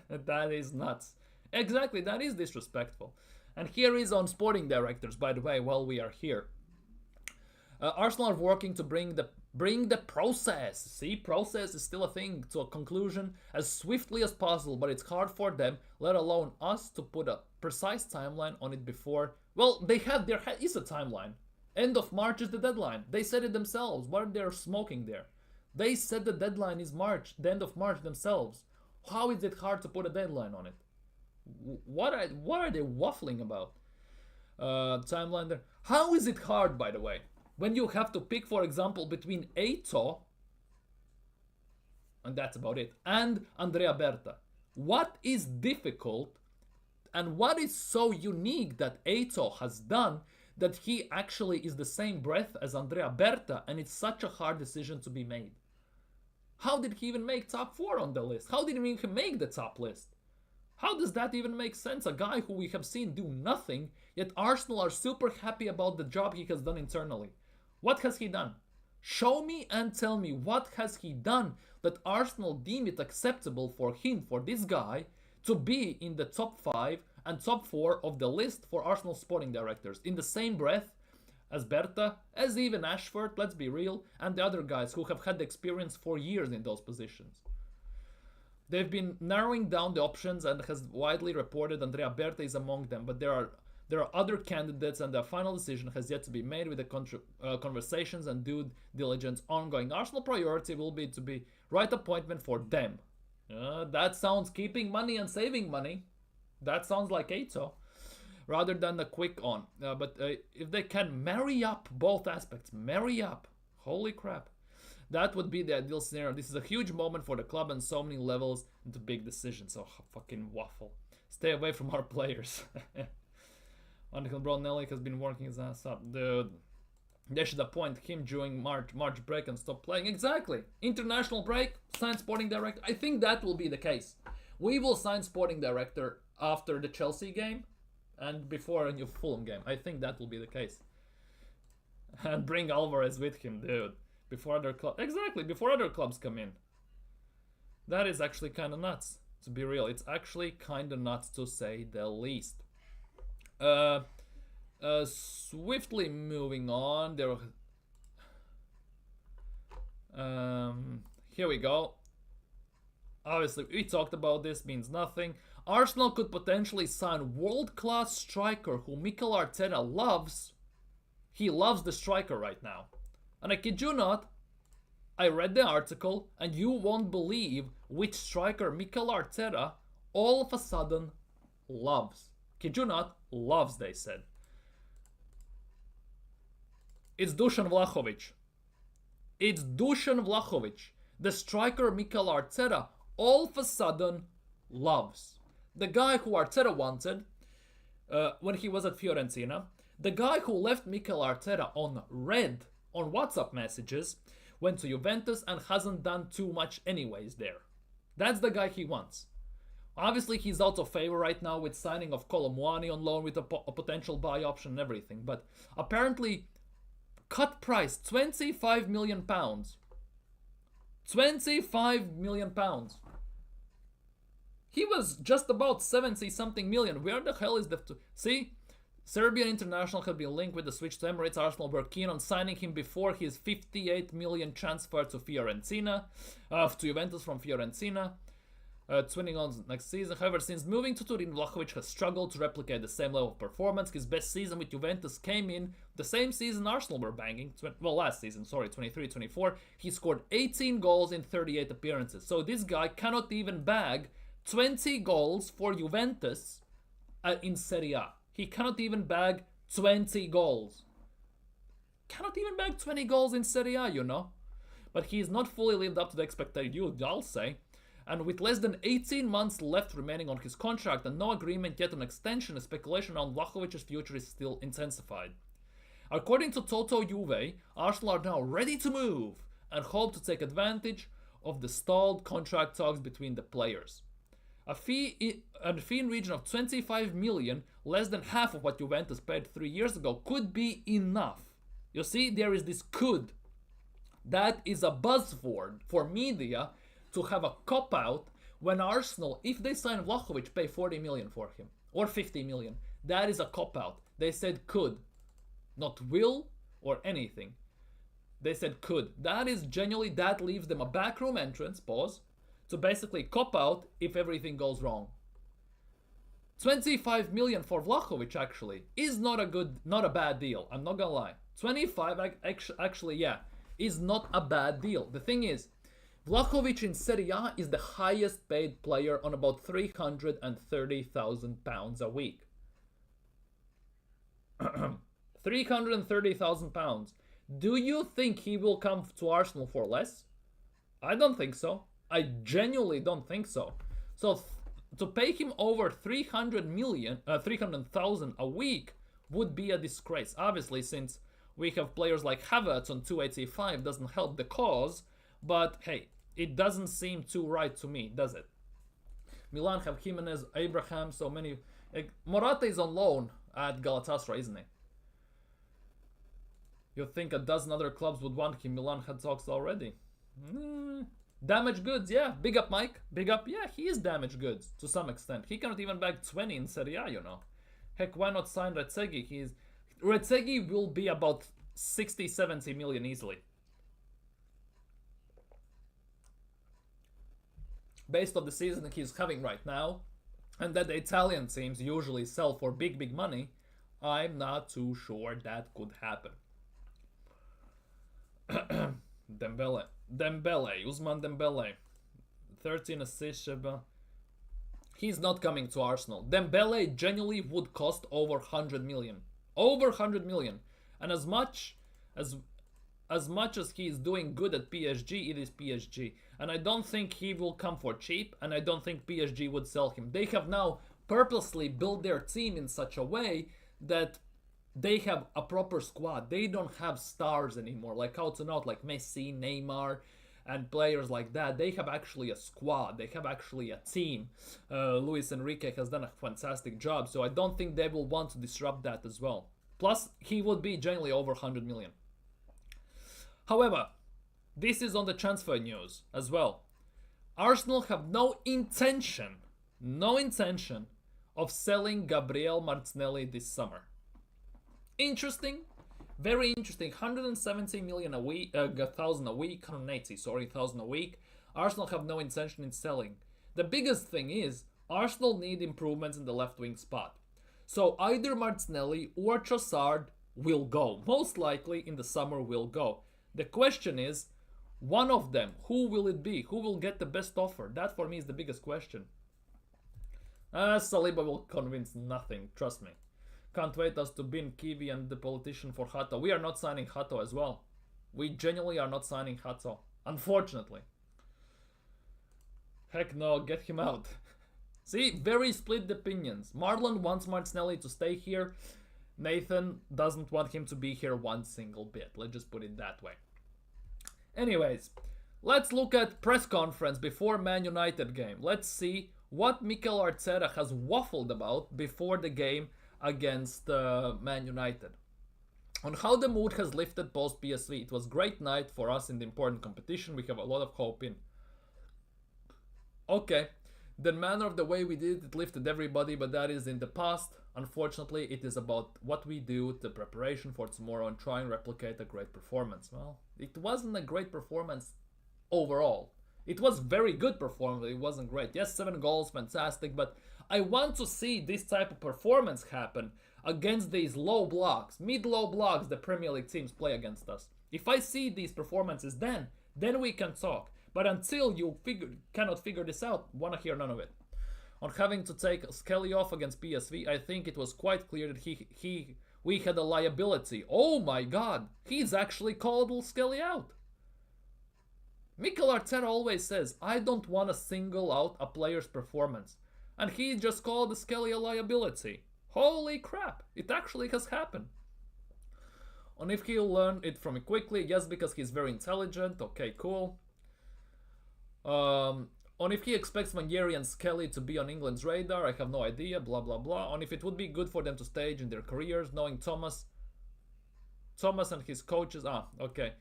That is nuts. Exactly, that is disrespectful. And here is on sporting directors, by the way, while we are here. Arsenal are working to bring the process. See, process is still a thing to a conclusion as swiftly as possible, but it's hard for them, let alone us, to put a precise timeline on it before. Well, there is a timeline. End of March is the deadline. They said it themselves. What are they smoking there? They said the deadline is March, the end of March themselves. How is it hard to put a deadline on it? What are they waffling about? Timeline there. How is it hard, by the way, when you have to pick, for example, between Eito, and that's about it, and Andrea Berta? What is difficult and what is so unique that Eito has done that he actually is the same breath as Andrea Berta, and it's such a hard decision to be made? How did he even make top 4 on the list? How did he even make the top list? How does that even make sense? A guy who we have seen do nothing, yet Arsenal are super happy about the job he has done internally. What has he done? Show me and tell me what has he done that Arsenal deem it acceptable for him, for this guy, to be in the top 5 and top 4 of the list for Arsenal sporting directors, in the same breath as Berta, as even Ashford, let's be real, and the other guys who have had experience for years in those positions. They've been narrowing down the options and has widely reported Andrea Berta is among them, but there are other candidates and the final decision has yet to be made with the conversations and due diligence ongoing. Arsenal priority will be to be right appointment for them. That sounds keeping money and saving money. That sounds like Eto. Rather than a quick on. But if they can marry up both aspects, marry up, holy crap. That would be the ideal scenario. This is a huge moment for the club on so many levels and a big decision. So fucking waffle. Stay away from our players. Martinelli has been working his ass up. Dude, they should appoint him during March break and stop playing. Exactly. International break, sign sporting director. I think that will be the case. We will sign sporting director after the Chelsea game and before a new Fulham game. I think that will be the case. And bring Alvarez with him, dude. Before other clubs come in. That is actually kind of nuts, to be real. It's actually kind of nuts, to say the least. Swiftly moving on. Here we go. Obviously, we talked about this, means nothing. Arsenal could potentially sign world-class striker who Mikel Arteta loves. He loves the striker right now. And I kid you not, I read the article and you won't believe which striker Mikel Arteta all of a sudden loves. Kid you not, loves, they said. It's Dusan Vlahovic. It's Dusan Vlahovic. The striker Mikel Arteta all of a sudden loves. The guy who Arteta wanted when he was at Fiorentina. The guy who left Mikel Arteta on red on WhatsApp messages, went to Juventus and hasn't done too much anyways there. That's the guy he wants. Obviously, he's out of favor right now with signing of Colomwani on loan with a potential buy option and everything. But apparently, cut price, £25 million. £25 million. He was just about 70-something million. Where the hell is the... See? Serbian international had been linked with the switch to Emirates. Arsenal were keen on signing him before his 58 million transfer to Fiorentina, to Juventus from Fiorentina, 20 goals next season. However, since moving to Turin, Vlahovic has struggled to replicate the same level of performance. His best season with Juventus came in the same season Arsenal were banging. Last season, 23-24. He scored 18 goals in 38 appearances. So this guy cannot even bag 20 goals for Juventus in Serie A. He cannot even bag 20 goals. Cannot even bag 20 goals in Serie A, you know. But he is not fully lived up to the expected, I'll say. And with less than 18 months left remaining on his contract and no agreement yet on extension, the speculation on Vlahovic's future is still intensified. According to Toto Juve, Arsenal are now ready to move and hope to take advantage of the stalled contract talks between the players. A fee in region of 25 million, less than half of what Juventus paid 3 years ago, could be enough. You see, there is this could. That is a buzzword for media to have a cop-out when Arsenal, if they sign Vlahovic, pay 40 million for him. Or 50 million. That is a cop-out. They said could. Not will or anything. They said could. That is genuinely, that leaves them a backroom entrance, pause, to basically cop out if everything goes wrong. 25 million for Vlahovic actually is not a bad deal. I'm not gonna lie. 25 actually, yeah, is not a bad deal. The thing is, Vlahovic in Serie A is the highest paid player on about £330,000 a week. £330,000. Do you think he will come to Arsenal for less? I don't think so. I genuinely don't think so. So to pay him over 300,000 a week would be a disgrace. Obviously, since we have players like Havertz on 285 doesn't help the cause. But hey, it doesn't seem too right to me, does it? Milan have Jimenez, Abraham, so many. Morata is on loan at Galatasaray, isn't he? You think a dozen other clubs would want him? Milan had talks already. Damaged goods, yeah. Big up, Mike. Big up, yeah. He is damaged goods to some extent. He cannot even bag 20 in Serie A, you know. Heck, why not sign Retzegi? Retzegi will be about 60, 70 million easily. Based on the season he's having right now, and that the Italian teams usually sell for big money, I'm not too sure that could happen. Dembele, Ousmane Dembele, 13 assists. He's not coming to Arsenal. Dembele genuinely would cost over 100 million. Over 100 million. And as much as he is doing good at PSG, it is PSG. And I don't think he will come for cheap, and I don't think PSG would sell him. They have now purposely built their team in such a way that they have a proper squad. They don't have stars anymore, like out and out, like Messi, Neymar, and players like that. They have actually a squad. They have actually a team. Luis Enrique has done a fantastic job, so I don't think they will want to disrupt that as well. Plus, he would be generally over 100 million. However, this is on the transfer news as well. Arsenal have no intention of selling Gabriel Martinelli this summer. Interesting, very interesting. 170 million a week, 1,000 a week, 180, sorry, 1,000 a week. Arsenal have no intention in selling. The biggest thing is Arsenal need improvements in the left wing spot. So either Martinelli or Trossard will go. Most likely in the summer will go. The question is, one of them, who will it be? Who will get the best offer? That for me is the biggest question. Saliba will convince nothing, trust me. Can't wait us to bin Kiwi and the politician for Hato. We are not signing Hato as well. We genuinely are not signing Hato, unfortunately. Heck no, get him out. See, very split opinions. Marlon wants Martinelli to stay here. Nathan doesn't want him to be here one single bit. Let's just put it that way. Anyways, let's look at press conference before Man United game. Let's see what Mikel Arteta has waffled about before the game against Man United. On how the mood has lifted post PSV. It was a great night for us in the important competition. We have a lot of hope in. Okay, the manner of the way we did it lifted everybody, but that is in the past. Unfortunately, it is about what we do, the preparation for tomorrow, and try and replicate a great performance. Well, it wasn't a great performance overall. It was very good performance, it wasn't great. Yes, 7 goals, fantastic, but I want to see this type of performance happen against these low blocks, mid-low blocks the Premier League teams play against us. If I see these performances, then we can talk. But until you cannot figure this out, wanna hear none of it. On having to take Skelly off against PSV, I think it was quite clear that we had a liability. Oh my god, he's actually called Skelly out. Mikel Arteta always says, I don't want to single out a player's performance. And he just called Skelly a liability. Holy crap, it actually has happened. On if he'll learn it from it quickly, yes, because he's very intelligent, okay, cool. On if he expects Manieri and Skelly to be on England's radar, I have no idea, blah blah blah. On if it would be good for them to stage in their careers, knowing Thomas and his coaches, okay.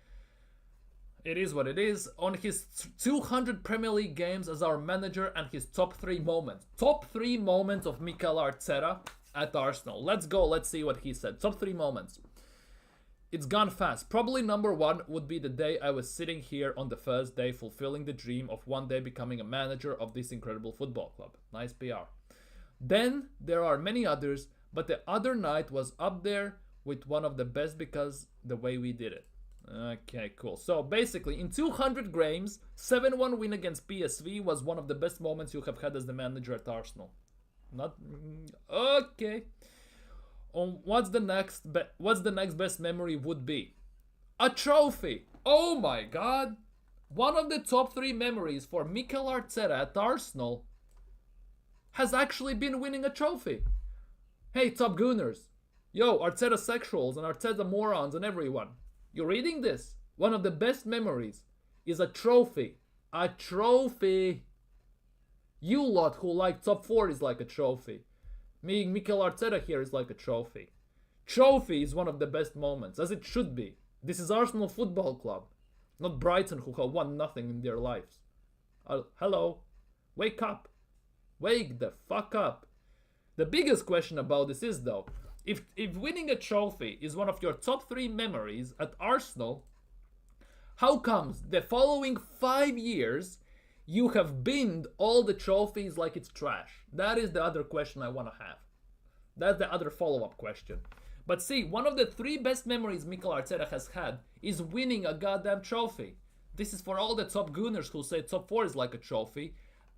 It is what it is. On his 200 Premier League games as our manager and his top 3 moments. Top 3 moments of Mikel Arteta at Arsenal. Let's go, let's see what he said. Top 3 moments. It's gone fast. Probably number 1 would be the day I was sitting here on the first day fulfilling the dream of one day becoming a manager of this incredible football club. Nice PR. Then there are many others, but the other night was up there with one of the best because the way we did it. Okay, cool. So basically, in 200 games, 7-1 win against PSV was one of the best moments you have had as the manager at Arsenal. Not okay. What's the next best memory would be? A trophy. Oh my god. One of the top 3 memories for Mikel Arteta at Arsenal has actually been winning a trophy. Hey, Top Gooners. Yo, Arteta sexuals and Arteta morons and everyone. You're reading this? One of the best memories is a trophy A trophy. You lot who like top 4 is like a trophy. Me, Mikel Arteta here is like a trophy. Trophy is one of the best moments, as it should be. This is Arsenal Football Club, not Brighton who have won nothing in their lives. Hello? Wake up. Wake the fuck up. The biggest question about this is though, if winning a trophy is one of your top 3 memories at Arsenal, how comes the following 5 years you have binned all the trophies like it's trash? That is the other question I want to have. That's the other follow-up question. But see, one of the 3 best memories Mikel Arteta has had is winning a goddamn trophy. This is for all the top gooners who say top 4 is like a trophy.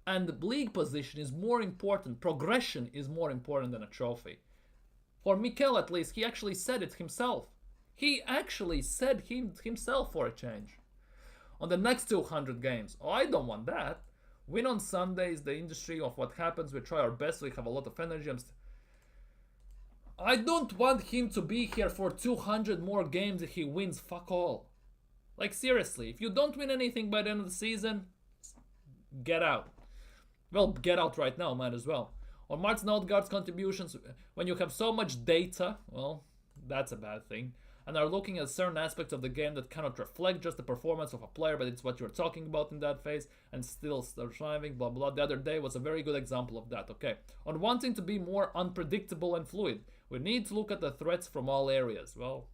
And league position is more important. Progression is more important than a trophy. For Mikel at least, he actually said it himself. He actually said himself for a change. On the next 200 games. Oh, I don't want that. Win on Sundays, the industry of what happens. We try our best. We have a lot of energy. I don't want him to be here for 200 more games if he wins fuck all. Like seriously, if you don't win anything by the end of the season, get out. Well, get out right now, might as well. On Martin Odegaard's contributions, when you have so much data, well, that's a bad thing. And are looking at certain aspects of the game that cannot reflect just the performance of a player, but it's what you're talking about in that phase, and still striving, blah blah. The other day was a very good example of that, okay? On wanting to be more unpredictable and fluid, we need to look at the threats from all areas. Well,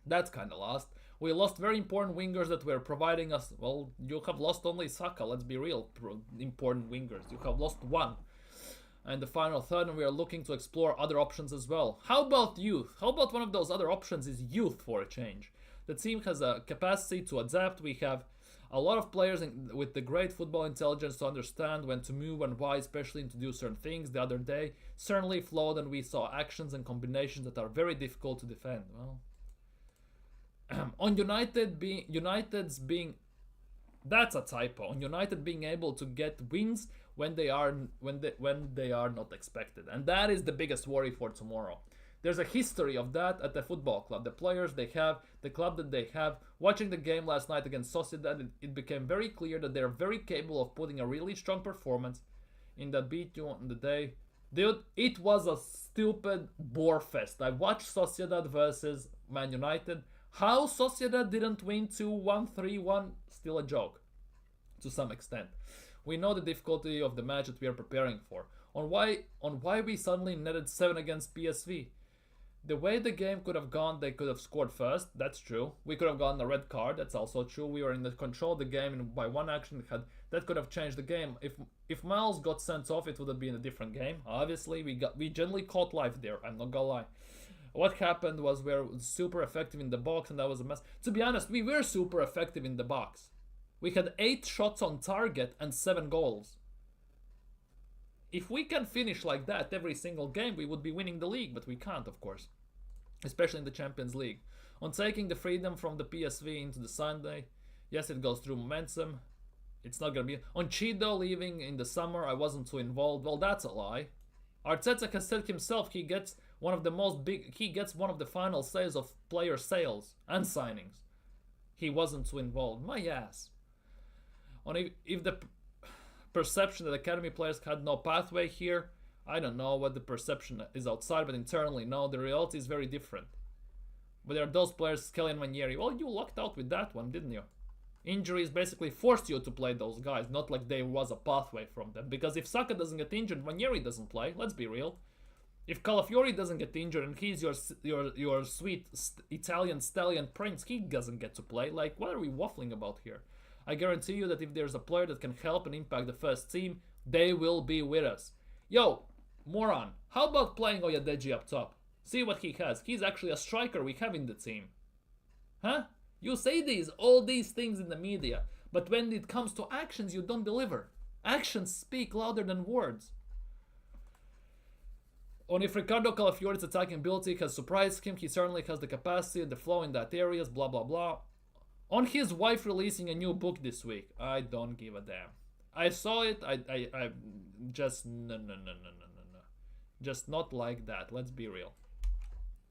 that's kind of lost. We lost very important wingers that were providing us. Well, you have lost only Saka, let's be real. Important wingers. You have lost one. And the final third, and we are looking to explore other options as well. How about youth? How about one of those other options is youth for a change? The team has a capacity to adapt. We have a lot of players with the great football intelligence to understand when to move and why, especially to do certain things. The other day, certainly flawed, and we saw actions and combinations that are very difficult to defend. Well, on United's being, that's a typo. On United being able to get wins when they are not expected, and that is the biggest worry for tomorrow. There's a history of that at the football club. The players they have, the club that they have. Watching the game last night against Sociedad, it became very clear that they're very capable of putting a really strong performance in that beat you on the day. Dude, it was a stupid bore fest. I watched Sociedad versus Man United. How Sociedad didn't win 2-1, 3-1, still a joke, to some extent. We know the difficulty of the match that we are preparing for. On why we suddenly netted 7 against PSV. The way the game could have gone, they could have scored first, that's true. We could have gotten a red card, that's also true. We were in the control of the game, and by one action that could have changed the game. If Miles got sent off, it would have been a different game. Obviously, we generally caught life there, I'm not gonna lie. What happened was we were super effective in the box, and that was a mess. To be honest, we were super effective in the box. We had 8 shots on target and 7 goals. If we can finish like that every single game, we would be winning the league, but we can't, of course. Especially in the Champions League. On taking the freedom from the PSV into the Sunday, yes, it goes through momentum. It's not gonna be... On Chido leaving in the summer, I wasn't too involved. Well, that's a lie. Arteta has said himself he gets one of the final sales of player sales and signings. He wasn't too involved. My ass. On if the perception that academy players had no pathway here, I don't know what the perception is outside, but internally, no, the reality is very different. But there are those players, Skelly and Ranieri. Well, you lucked out with that one, didn't you? Injuries basically forced you to play those guys, not like there was a pathway from them. Because if Saka doesn't get injured, Ranieri doesn't play. Let's be real. If Calafiori doesn't get injured and he's your sweet Italian stallion prince, he doesn't get to play. Like, what are we waffling about here? I guarantee you that if there's a player that can help and impact the first team, they will be with us. Yo, moron, how about playing Oyadeji up top? See what he has. He's actually a striker we have in the team. Huh? You say all these things in the media, but when it comes to actions, you don't deliver. Actions speak louder than words. On if Ricardo Calafiori's attacking ability has surprised him, he certainly has the capacity and the flow in that areas, blah blah blah. On his wife releasing a new book this week, I don't give a damn. I saw it, I just, no. Just not like that, let's be real.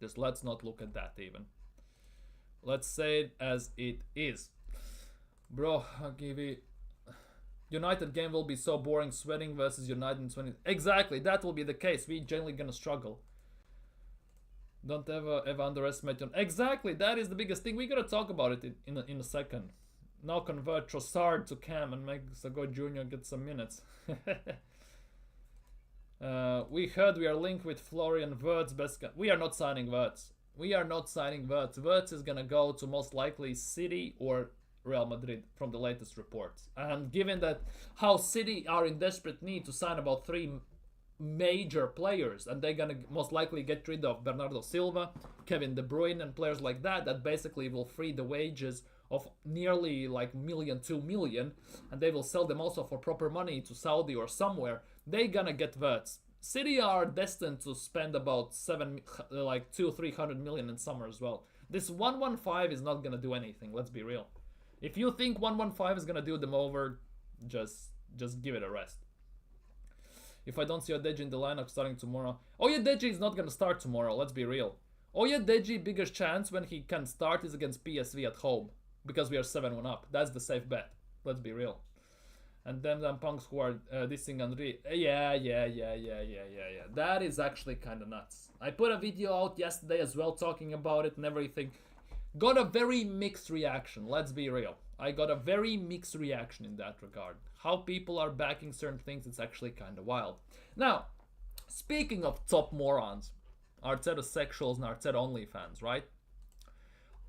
Just let's not look at that even. Let's say it as it is. Bro, I'll give it, United game will be so boring, sweating versus United in 20. Exactly, that will be the case. We generally gonna struggle. Don't ever underestimate your. Exactly, that is the biggest thing. We gotta talk about it in a second. Now convert Trossard to Cam and make Zago Jr. get some minutes. We heard we are linked with Florian Wirtz. We are not signing Wirtz. We are not signing Wirtz. Wirtz is gonna go to most likely City or Real Madrid from the latest reports. And given that how City are in desperate need to sign about 3 major players, and they're gonna most likely get rid of Bernardo Silva, Kevin De Bruyne, and players like that, that basically will free the wages of nearly like million, 2 million, and they will sell them also for proper money to Saudi or somewhere. They gonna get Wirtz. City are destined to spend about 200-300 million in summer as well. This 115 is not gonna do anything. Let's be real. If you think 115 is gonna do them over, just give it a rest. If I don't see Odeji in the lineup starting tomorrow, Odeji is not gonna start tomorrow. Let's be real. Odeji biggest chance when he can start is against PSV at home, because we are 7-1 up. That's the safe bet. Let's be real. And them punks who are dissing Henry. Yeah. That is actually kind of nuts. I put a video out yesterday as well talking about it and everything. Got a very mixed reaction. Let's be real. I got a very mixed reaction in that regard. How people are backing certain things, it's actually kind of wild. Now, speaking of top morons, Arteta sexuals and Arteta only fans, right?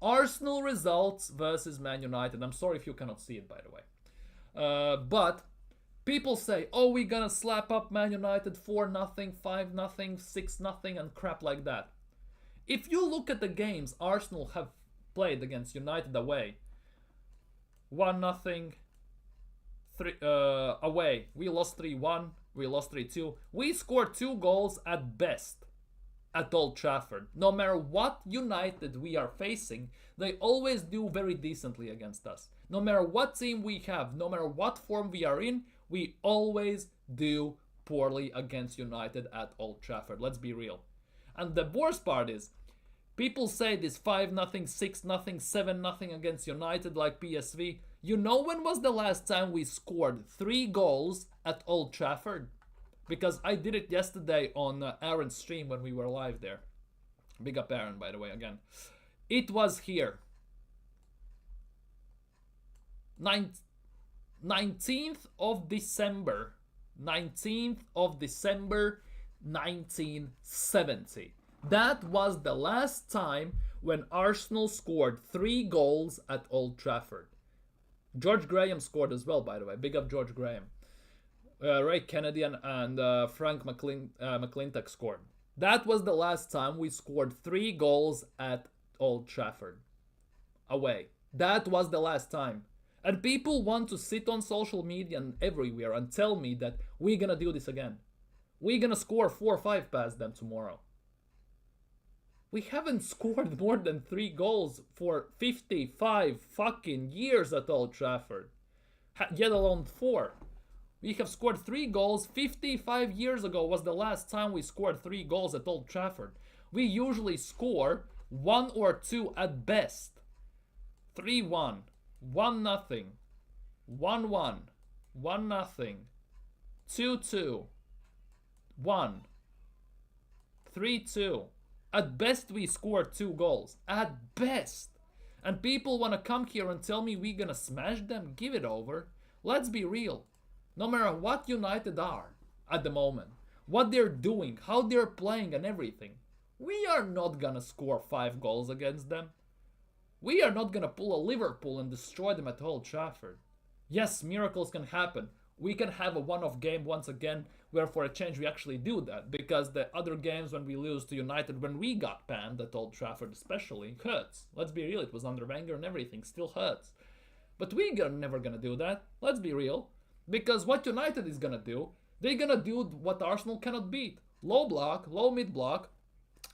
Arsenal results versus Man United. I'm sorry if you cannot see it, by the way. But people say, oh, we're gonna slap up Man United 4-0, 5-0, 6-0 and crap like that. If you look at the games Arsenal have played against United away, 1-0 away, we lost 3-1, we lost 3-2. We scored 2 goals at best at Old Trafford. No matter what United we are facing, they always do very decently against us. No matter what team we have, no matter what form we are in, we always do poorly against United at Old Trafford. Let's be real. And the worst part is, people say this 5-0, 6-0, 7-0 against United like PSV. You know when was the last time we scored 3 goals at Old Trafford? Because I did it yesterday on Aaron's stream when we were live there. Big up Aaron, by the way, again. It was here. 19th of December. 19th of December 1970. That was the last time when Arsenal scored 3 goals at Old Trafford. George Graham scored as well, by the way. Big up George Graham. Ray Kennedy and Frank McClintock scored. That was the last time we scored 3 goals at Old Trafford. Away. That was the last time. And people want to sit on social media and everywhere and tell me that we're gonna do this again. We're gonna score 4 or 5 past them tomorrow. We haven't scored more than 3 goals for 55 fucking years at Old Trafford. Yet alone 4. We have scored 3 goals. 55 years ago was the last time we scored 3 goals at Old Trafford. We usually score 1 or 2 at best. 3-1, 1-0, 1-1, 1-0, 2-2, 1, 3-2. At best we score 2 goals. At best. And people want to come here and tell me we're gonna smash them? Give it over. Let's be real. No matter what United are at the moment, what they're doing, how they're playing and everything, we are not gonna score 5 goals against them. We are not gonna pull a Liverpool and destroy them at Old Trafford. Yes, miracles can happen. We can have a one-off game once again where for a change we actually do that, because the other games when we lose to United, when we got panned at Old Trafford especially, hurts. Let's be real, it was under Wenger and everything, still hurts. But we're never gonna do that. Let's be real. Because what United is gonna do, they're gonna do what Arsenal cannot beat. Low block, low mid block,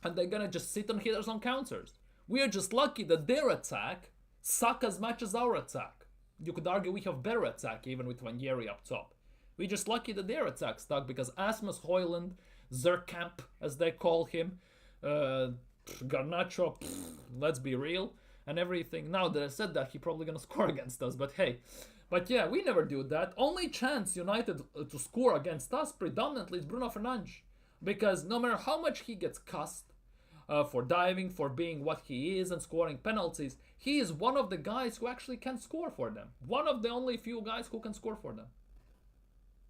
and they're gonna just sit and hit us on counters. We are just lucky that their attack suck as much as our attack. You could argue we have better attack even with Ranieri up top. We're just lucky that their attack stuck because Asmus Højlund, Zerkamp as they call him, Garnacho, let's be real, and everything. Now that I said that, he's probably gonna score against us, but hey. But yeah, we never do that. Only chance United to score against us predominantly is Bruno Fernandes. Because no matter how much he gets cussed for diving, for being what he is and scoring penalties, he is one of the guys who actually can score for them. One of the only few guys who can score for them.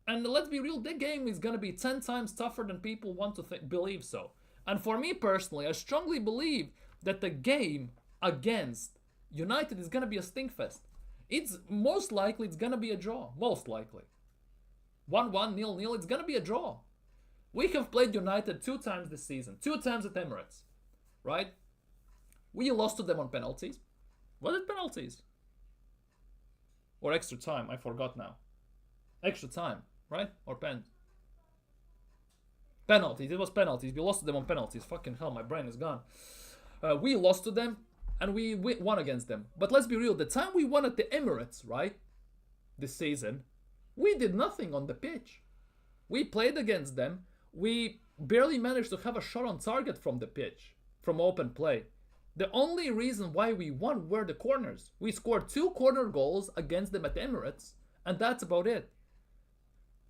And let's be real, the game is going to be 10 times tougher than people want to believe so. And for me personally, I strongly believe that the game against United is going to be a stinkfest. It's most likely it's going to be a draw. Most likely. 1-1, 0-0, it's going to be a draw. We have played United 2 times this season. 2 times at Emirates. Right? We lost to them on penalties. Was it penalties? Or extra time? I forgot now. Extra time, right? Or penalties. It was penalties. We lost to them on penalties. Fucking hell, my brain is gone. We lost to them and we won against them. But let's be real. The time we won at the Emirates, right? This season, we did nothing on the pitch. We played against them. We barely managed to have a shot on target from the pitch, from open play. The only reason why we won were the corners. We scored 2 corner goals against them at Emirates, and that's about it.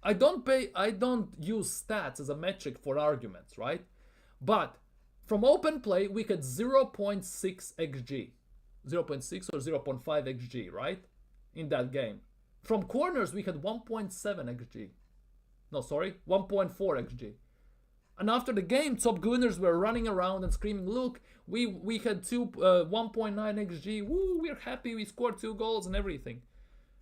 I don't use stats as a metric for arguments, right? But from open play, we had 0.6 xg. 0.6 or 0.5 xg, right? In that game. From corners, we had 1.7 xg. No, sorry, 1.4 xg. And after the game, top Gunners were running around and screaming, look, we had 1.9 xg. Woo, we're happy, we scored 2 goals and everything.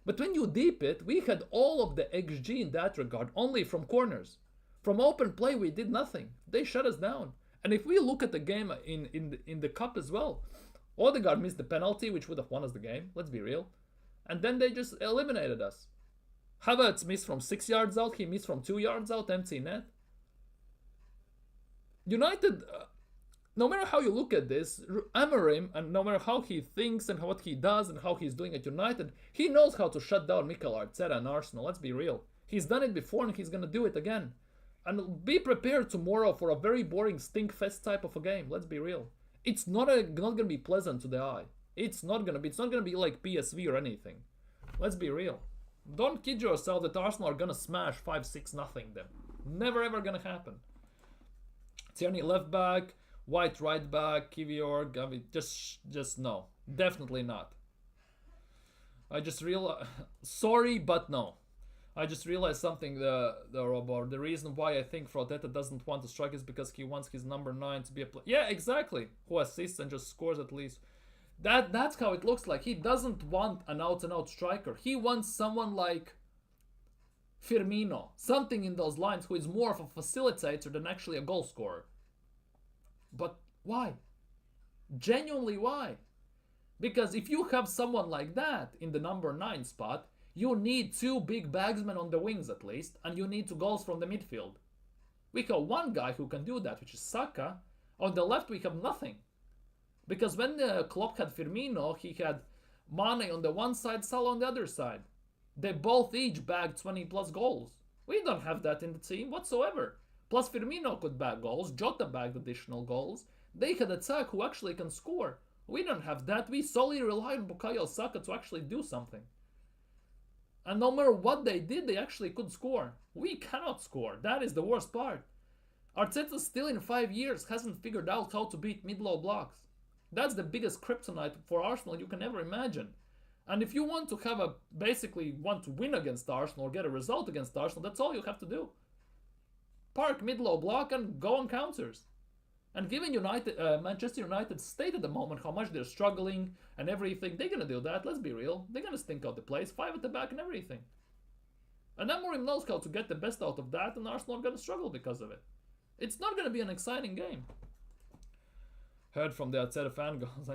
But when you deep it, we had all of the xg in that regard, only from corners. From open play, we did nothing. They shut us down. And if we look at the game in the cup as well, Odegaard missed the penalty, which would have won us the game, let's be real. And then they just eliminated us. Havertz missed from 6 yards out, he missed from 2 yards out, empty net. United, no matter how you look at this, Amorim, and no matter how he thinks and what he does and how he's doing at United, he knows how to shut down Mikel Arteta and Arsenal, let's be real. He's done it before and he's going to do it again. And be prepared tomorrow for a very boring stinkfest type of a game, let's be real. It's not going to be pleasant to the eye. It's not going to be like PSV or anything. Let's be real. Don't kid yourself that Arsenal are going to smash 5-6 nothing them. Never ever going to happen. Tierney left back, White right back, Kivior, I mean, just no. Definitely not. I just realized, sorry, but no. I just realized something about the reason why I think Arteta doesn't want to strike is because he wants his number 9 to be a player. Yeah, exactly. Who assists and just scores at least. That's how it looks like. He doesn't want an out-and-out striker. He wants someone like Firmino. Something in those lines who is more of a facilitator than actually a goal scorer. But why? Genuinely why? Because if you have someone like that in the number 9 spot, you need 2 big bagsmen on the wings at least, and you need 2 goals from the midfield. We have one guy who can do that, which is Saka. On the left we have nothing. Because when Klopp had Firmino, he had Mane on the one side, Salah on the other side. They both each bagged 20 plus goals. We don't have that in the team whatsoever. Plus Firmino could bag goals, Jota bagged additional goals. They had attack who actually can score. We don't have that. We solely rely on Bukayo Saka to actually do something. And no matter what they did, they actually could score. We cannot score. That is the worst part. Arteta still in 5 years hasn't figured out how to beat mid-low blocks. That's the biggest kryptonite for Arsenal you can ever imagine. And if you want to basically want to win against Arsenal or get a result against Arsenal, that's all you have to do. Park mid-low block and go on counters. And given Manchester United state at the moment how much they're struggling and everything, they're going to do that, let's be real. They're going to stink out the place, 5 at the back and everything. And Amorim knows how to get the best out of that, and Arsenal are going to struggle because of it. It's not going to be an exciting game. Heard from the Arteta fan goals,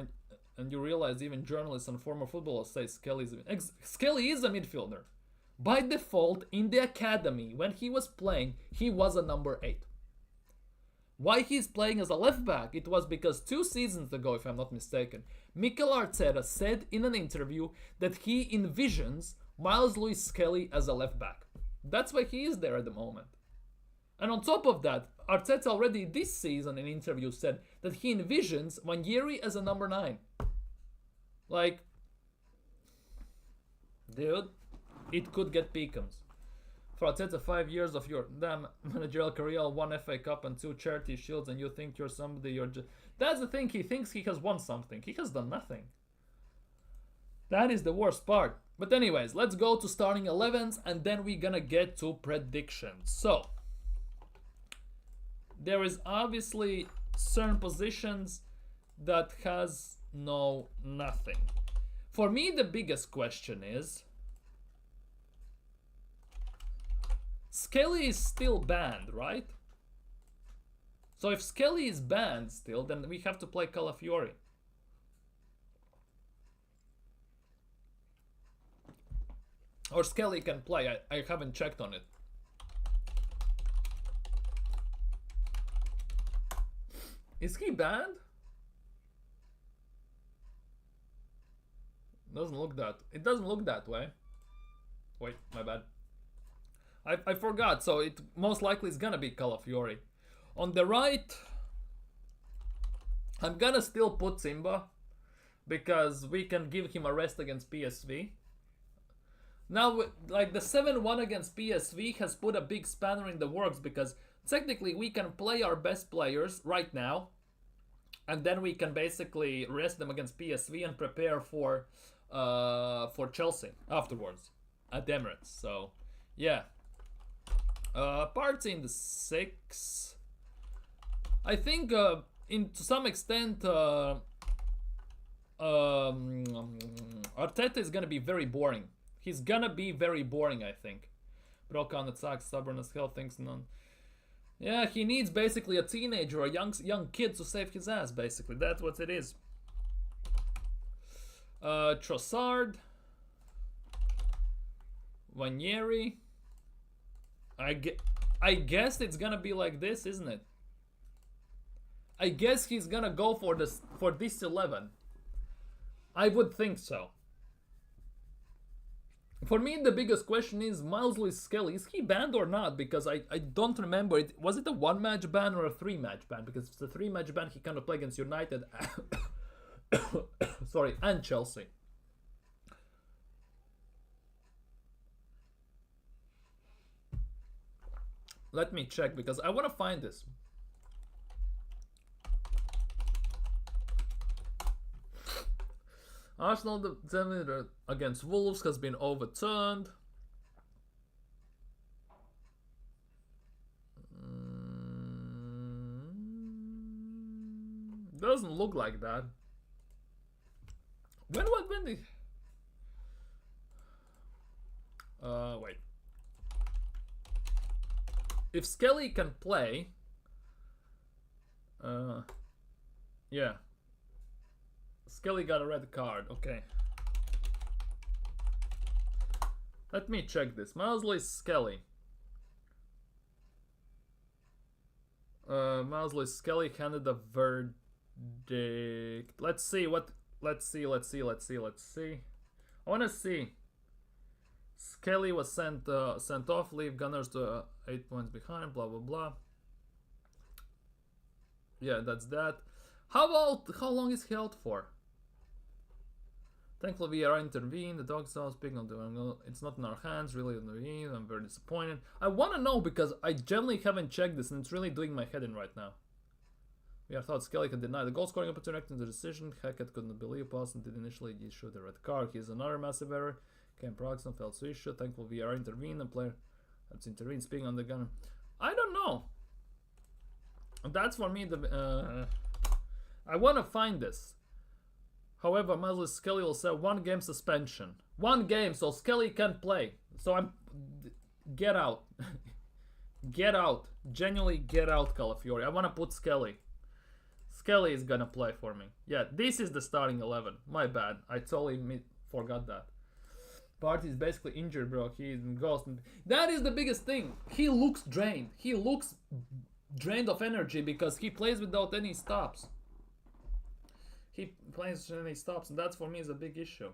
and you realize even journalists and former footballers say Skelly is a midfielder. By default, in the academy, when he was playing, he was a number 8. Why he's playing as a left back? It was because 2 seasons ago, if I'm not mistaken, Mikel Arteta said in an interview that he envisions Miles Lewis Skelly as a left back. That's why he is there at the moment. And on top of that, Arteta already this season in an interview said that he envisions Wanjiri as a number 9. Like, dude, it could get Peakums. For Arteta, 5 years of your damn managerial career, 1 FA Cup and 2 charity shields, and you think you're somebody, you're just... That's the thing, he thinks he has won something. He has done nothing. That is the worst part. But anyways, let's go to starting 11s, and then we're gonna get to predictions. So, there is obviously certain positions that has nothing. For me, the biggest question is... Skelly is still banned, right? So if Skelly is banned still, then we have to play Calafiori. Or Skelly can play, I haven't checked on it. Is he banned? It doesn't look that way. Wait, my bad. I forgot, so it most likely is gonna be Calafiori. On the right, I'm gonna still put Simba, because we can give him a rest against PSV. Now, like, the 7-1 against PSV has put a big spanner in the works, because technically we can play our best players right now, and then we can basically rest them against PSV and prepare for Chelsea afterwards at Emirates. So, yeah. Parts in the 6. I think to some extent Arteta is gonna be very boring. He's gonna be very boring, I think. Broke on attack, stubborn as hell, thinks none. Yeah, he needs basically a teenager, a young kid to save his ass, basically. That's what it is. Trossard. Wanieri. I guess it's gonna be like this, isn't it? I guess he's gonna go for this 11. I would think so. For me, the biggest question is Miles Lewis-Skelly. Is he banned or not? Because I don't remember. Was it a 1-match ban or a 3-match ban? Because if it's a 3-match ban, he cannot play against United. Sorry, and Chelsea. Let me check, because I want to find this. Arsenal against Wolves has been overturned. Doesn't look like that. When the... wait. If Skelly can play... yeah. Skelly got a red card, okay. Let me check this. Miles Lewis-Skelly. Miles Lewis-Skelly handed a verdict. Let's see. I wanna see. Skelly was sent off, leave Gunners to 8 points behind, blah blah blah. Yeah, that's that. How long is he out for? Thankfully, VR intervened. The dog sounds big on the... It's not in our hands, really. I'm very disappointed. I want to know, because I generally haven't checked this, and it's really doing my head in right now. We thought Skelly could deny the goal scoring opportunity in the decision. Hackett couldn't believe Paulson did initially issue the red card. Here's another massive error. Cam Proxon failed to issue. Thankfully, VR intervened. And player that's intervened, speaking on the gunner. I don't know. That's for me the... I want to find this. However, Miles Skelly will say 1 game suspension. 1 game, so Skelly can't play. So I'm... Get out. Get out. Genuinely get out, Calafiori. I want to put Skelly. Skelly is gonna play for me. Yeah, this is the starting 11. My bad. I totally forgot that. Party is basically injured, bro. He's in ghost. That is the biggest thing. He looks drained. He looks drained of energy because he plays without any stops. He plays without any stops, and that for me is a big issue.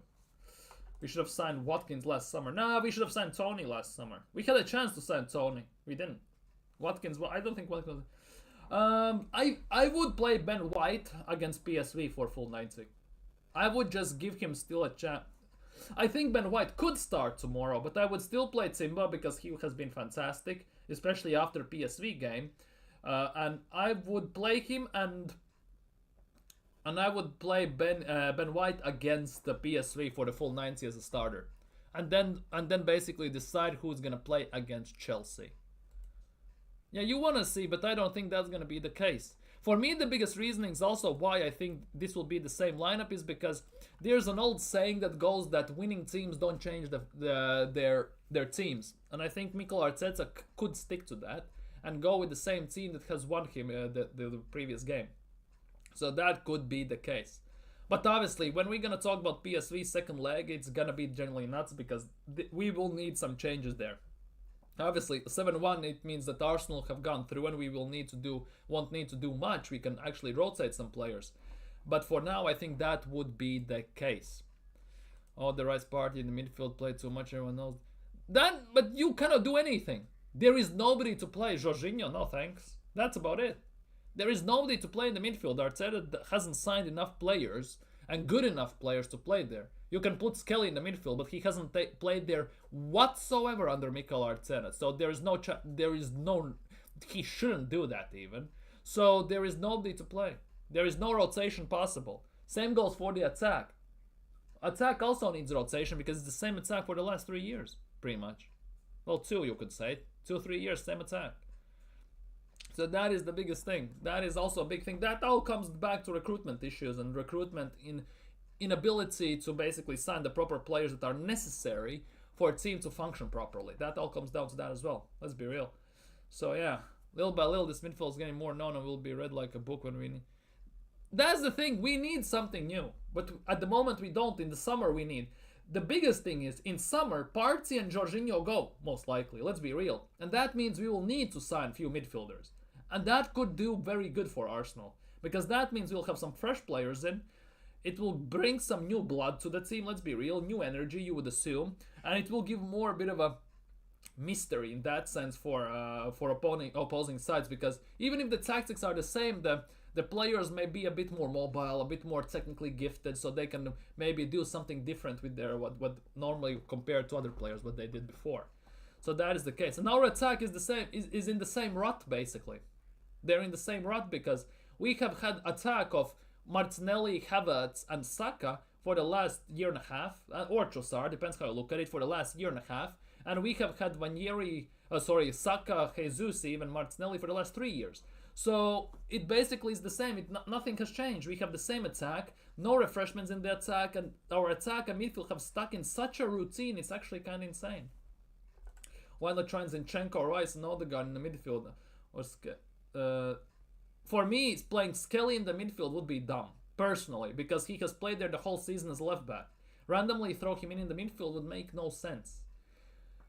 We should have signed Watkins last summer. Nah, we should have signed Tony last summer. We had a chance to sign Tony. We didn't. Watkins, well, I don't think Watkins... I would play Ben White against PSV for full 90. I would just give him still a chance. I think Ben White could start tomorrow, but I would still play Timba because he has been fantastic, especially after PSV game. And I would play him, and I would play Ben White against the PSV for the full 90 as a starter, and then basically decide who's gonna play against Chelsea. Yeah, you wanna see, but I don't think that's gonna be the case. For me, the biggest reasoning is also why I think this will be the same lineup is because there's an old saying that goes that winning teams don't change their teams, and I think Mikel Arteta could stick to that and go with the same team that has won him the previous game. So that could be the case. But obviously, when we're going to talk about PSV's second leg, it's going to be generally nuts because we will need some changes there. Obviously, 7-1, it means that Arsenal have gone through and we won't need to do much. We can actually rotate some players. But for now, I think that would be the case. Oh, the Rice Party in the midfield played too much, everyone knows. But you cannot do anything. There is nobody to play. Jorginho, no thanks. That's about it. There is nobody to play in the midfield. Arteta hasn't signed enough players and good enough players to play there. You can put Skelly in the midfield, but he hasn't played there whatsoever under Mikel Arteta. So he shouldn't do that even. So there is nobody to play. There is no rotation possible. Same goes for the attack. Attack also needs rotation because it's the same attack for the last 3 years, pretty much. Well, 2 you could say. 2-3 years, same attack. So that is the biggest thing. That is also a big thing. That all comes back to recruitment issues and recruitment inability to basically sign the proper players that are necessary for a team to function properly. That all comes down to that as well. Let's be real. So yeah, little by little, this midfield is getting more known and will be read like a book when we need. That's the thing. We need something new, but at the moment we don't. In the summer we need. The biggest thing is, in summer, Partey and Jorginho go, most likely. Let's be real. And that means we will need to sign a few midfielders. And that could do very good for Arsenal. Because that means we'll have some fresh players in. It will bring some new blood to the team, let's be real. New energy, you would assume. And it will give more a bit of a mystery in that sense for opposing sides. Because even if the tactics are the same, the players may be a bit more mobile, a bit more technically gifted, so they can maybe do something different with their what normally compared to other players what they did before. So that is the case. And our attack is the same is in the same rut basically. They're in the same rut because we have had attack of Martinelli, Havertz, and Saka for the last year and a half, or Trossard, depends how you look at it, for the last year and a half, and we have had Saka, Jesus, even Martinelli for the last 3 years. So it basically is the same. Nothing has changed. We have the same attack, no refreshments in the attack, and our attack and midfield have stuck in such a routine. It's actually kind of insane. Why not try Zinchenko, Rice, and Odegaard in the midfield? For me, playing Skelly in the midfield would be dumb, personally, because he has played there the whole season as left back. Randomly throw him in the midfield would make no sense.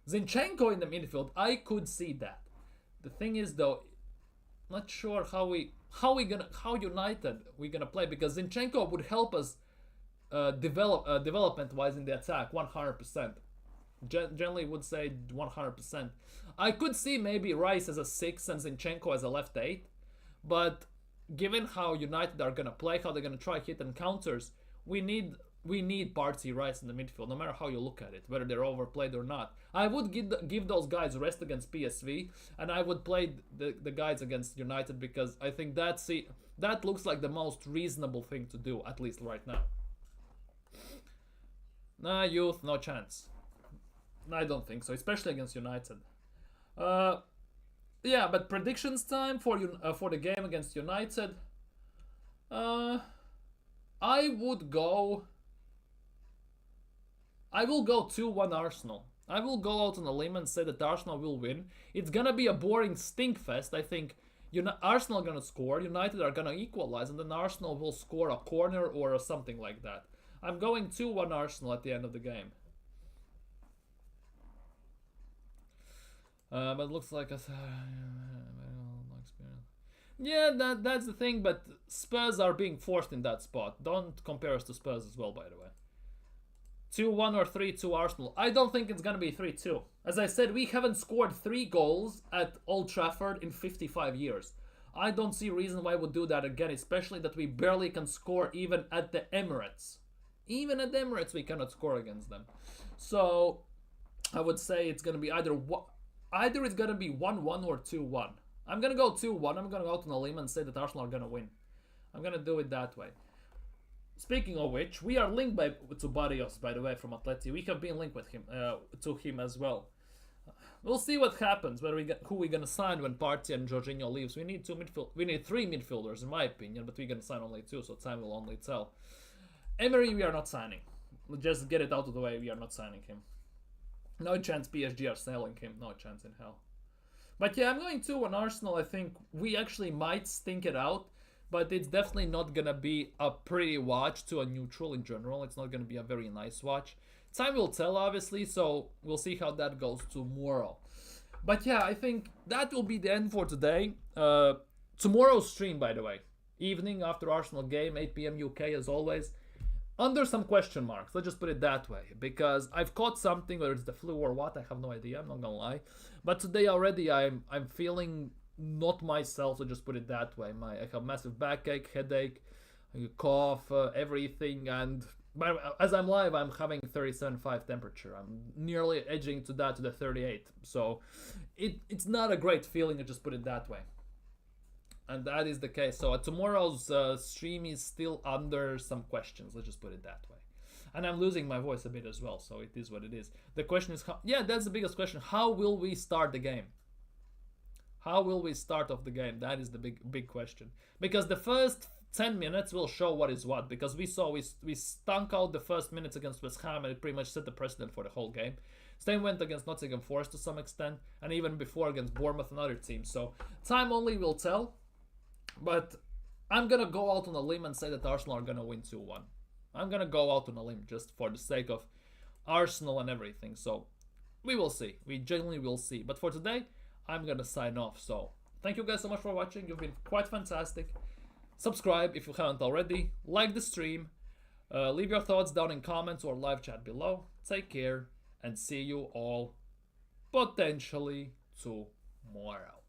Zinchenko in the midfield, I could see that. The thing is, though, not sure how United we're gonna play, because Zinchenko would help us development wise in the attack 100%. Generally would say 100%. I could see maybe Rice as a 6 and Zinchenko as a left 8, but given how United are gonna play, how they're gonna try hit and counters, we need Partey, Rice in the midfield, no matter how you look at it, whether they're overplayed or not. I would give those guys rest against PSV, and I would play the guys against United because I think that looks like the most reasonable thing to do, at least right now. Nah, youth, no chance. I don't think so, especially against United. Yeah, but predictions time for the game against United. I will go 2-1 Arsenal. I will go out on a limb and say that Arsenal will win. It's gonna be a boring stinkfest. I think Arsenal are gonna score, United are gonna equalize, and then Arsenal will score a corner or something like that. I'm going 2-1 Arsenal at the end of the game. But it looks like yeah, that's the thing, but Spurs are being forced in that spot. Don't compare us to Spurs as well, by the way. 2-1 or 3-2 Arsenal. I don't think it's going to be 3-2. As I said, we haven't scored 3 goals at Old Trafford in 55 years. I don't see reason why we would do that again, especially that we barely can score even at the Emirates. Even at Emirates, we cannot score against them. So I would say it's gonna be either it's gonna be 1-1 or 2-1. I'm gonna go 2-1. I'm gonna go out on a limb and say that Arsenal are gonna win. I'm gonna do it that way. Speaking of which, we are linked to Barrios, by the way, from Atleti. We have been linked with him to him as well. We'll see what happens. Who we're gonna sign when Partey and Jorginho leaves. We need We need 3 midfielders, in my opinion, but we're gonna sign only 2, so time will only tell. Emery, we are not signing. Just get it out of the way. We are not signing him. No chance PSG are selling him. No chance in hell. But yeah, I'm going 2-1 Arsenal. I think we actually might stink it out, but it's definitely not gonna be a pretty watch to a neutral in general. It's not gonna be a very nice watch. Time will tell, obviously, so we'll see how that goes tomorrow. But yeah, I think that will be the end for today. Tomorrow's stream, by the way, evening after Arsenal game, 8 p.m. UK as always. Under some question marks, let's just put it that way, because I've caught something, whether it's the flu or what, I have no idea, I'm not gonna lie. But today already I'm feeling not myself, so just put it that way. I have massive backache, headache, cough, everything, and as I'm live, I'm having 37.5 temperature. I'm nearly edging to the 38, so it's not a great feeling, to just put it that way. And that is the case. So tomorrow's stream is still under some questions. Let's just put it that way. And I'm losing my voice a bit as well, so it is what it is. The question is, that's the biggest question. How will we start the game? How will we start off the game? That is the big question. Because the first 10 minutes will show what is what. Because we stunk out the first minutes against West Ham, and it pretty much set the precedent for the whole game. Same went against Nottingham Forest to some extent, and even before against Bournemouth and other teams. So time only will tell. But I'm going to go out on a limb and say that Arsenal are going to win 2-1. I'm going to go out on a limb just for the sake of Arsenal and everything. So we will see. We genuinely will see. But for today, I'm going to sign off. So thank you guys so much for watching. You've been quite fantastic. Subscribe if you haven't already. Like the stream. Leave your thoughts down in comments or live chat below. Take care and see you all potentially tomorrow.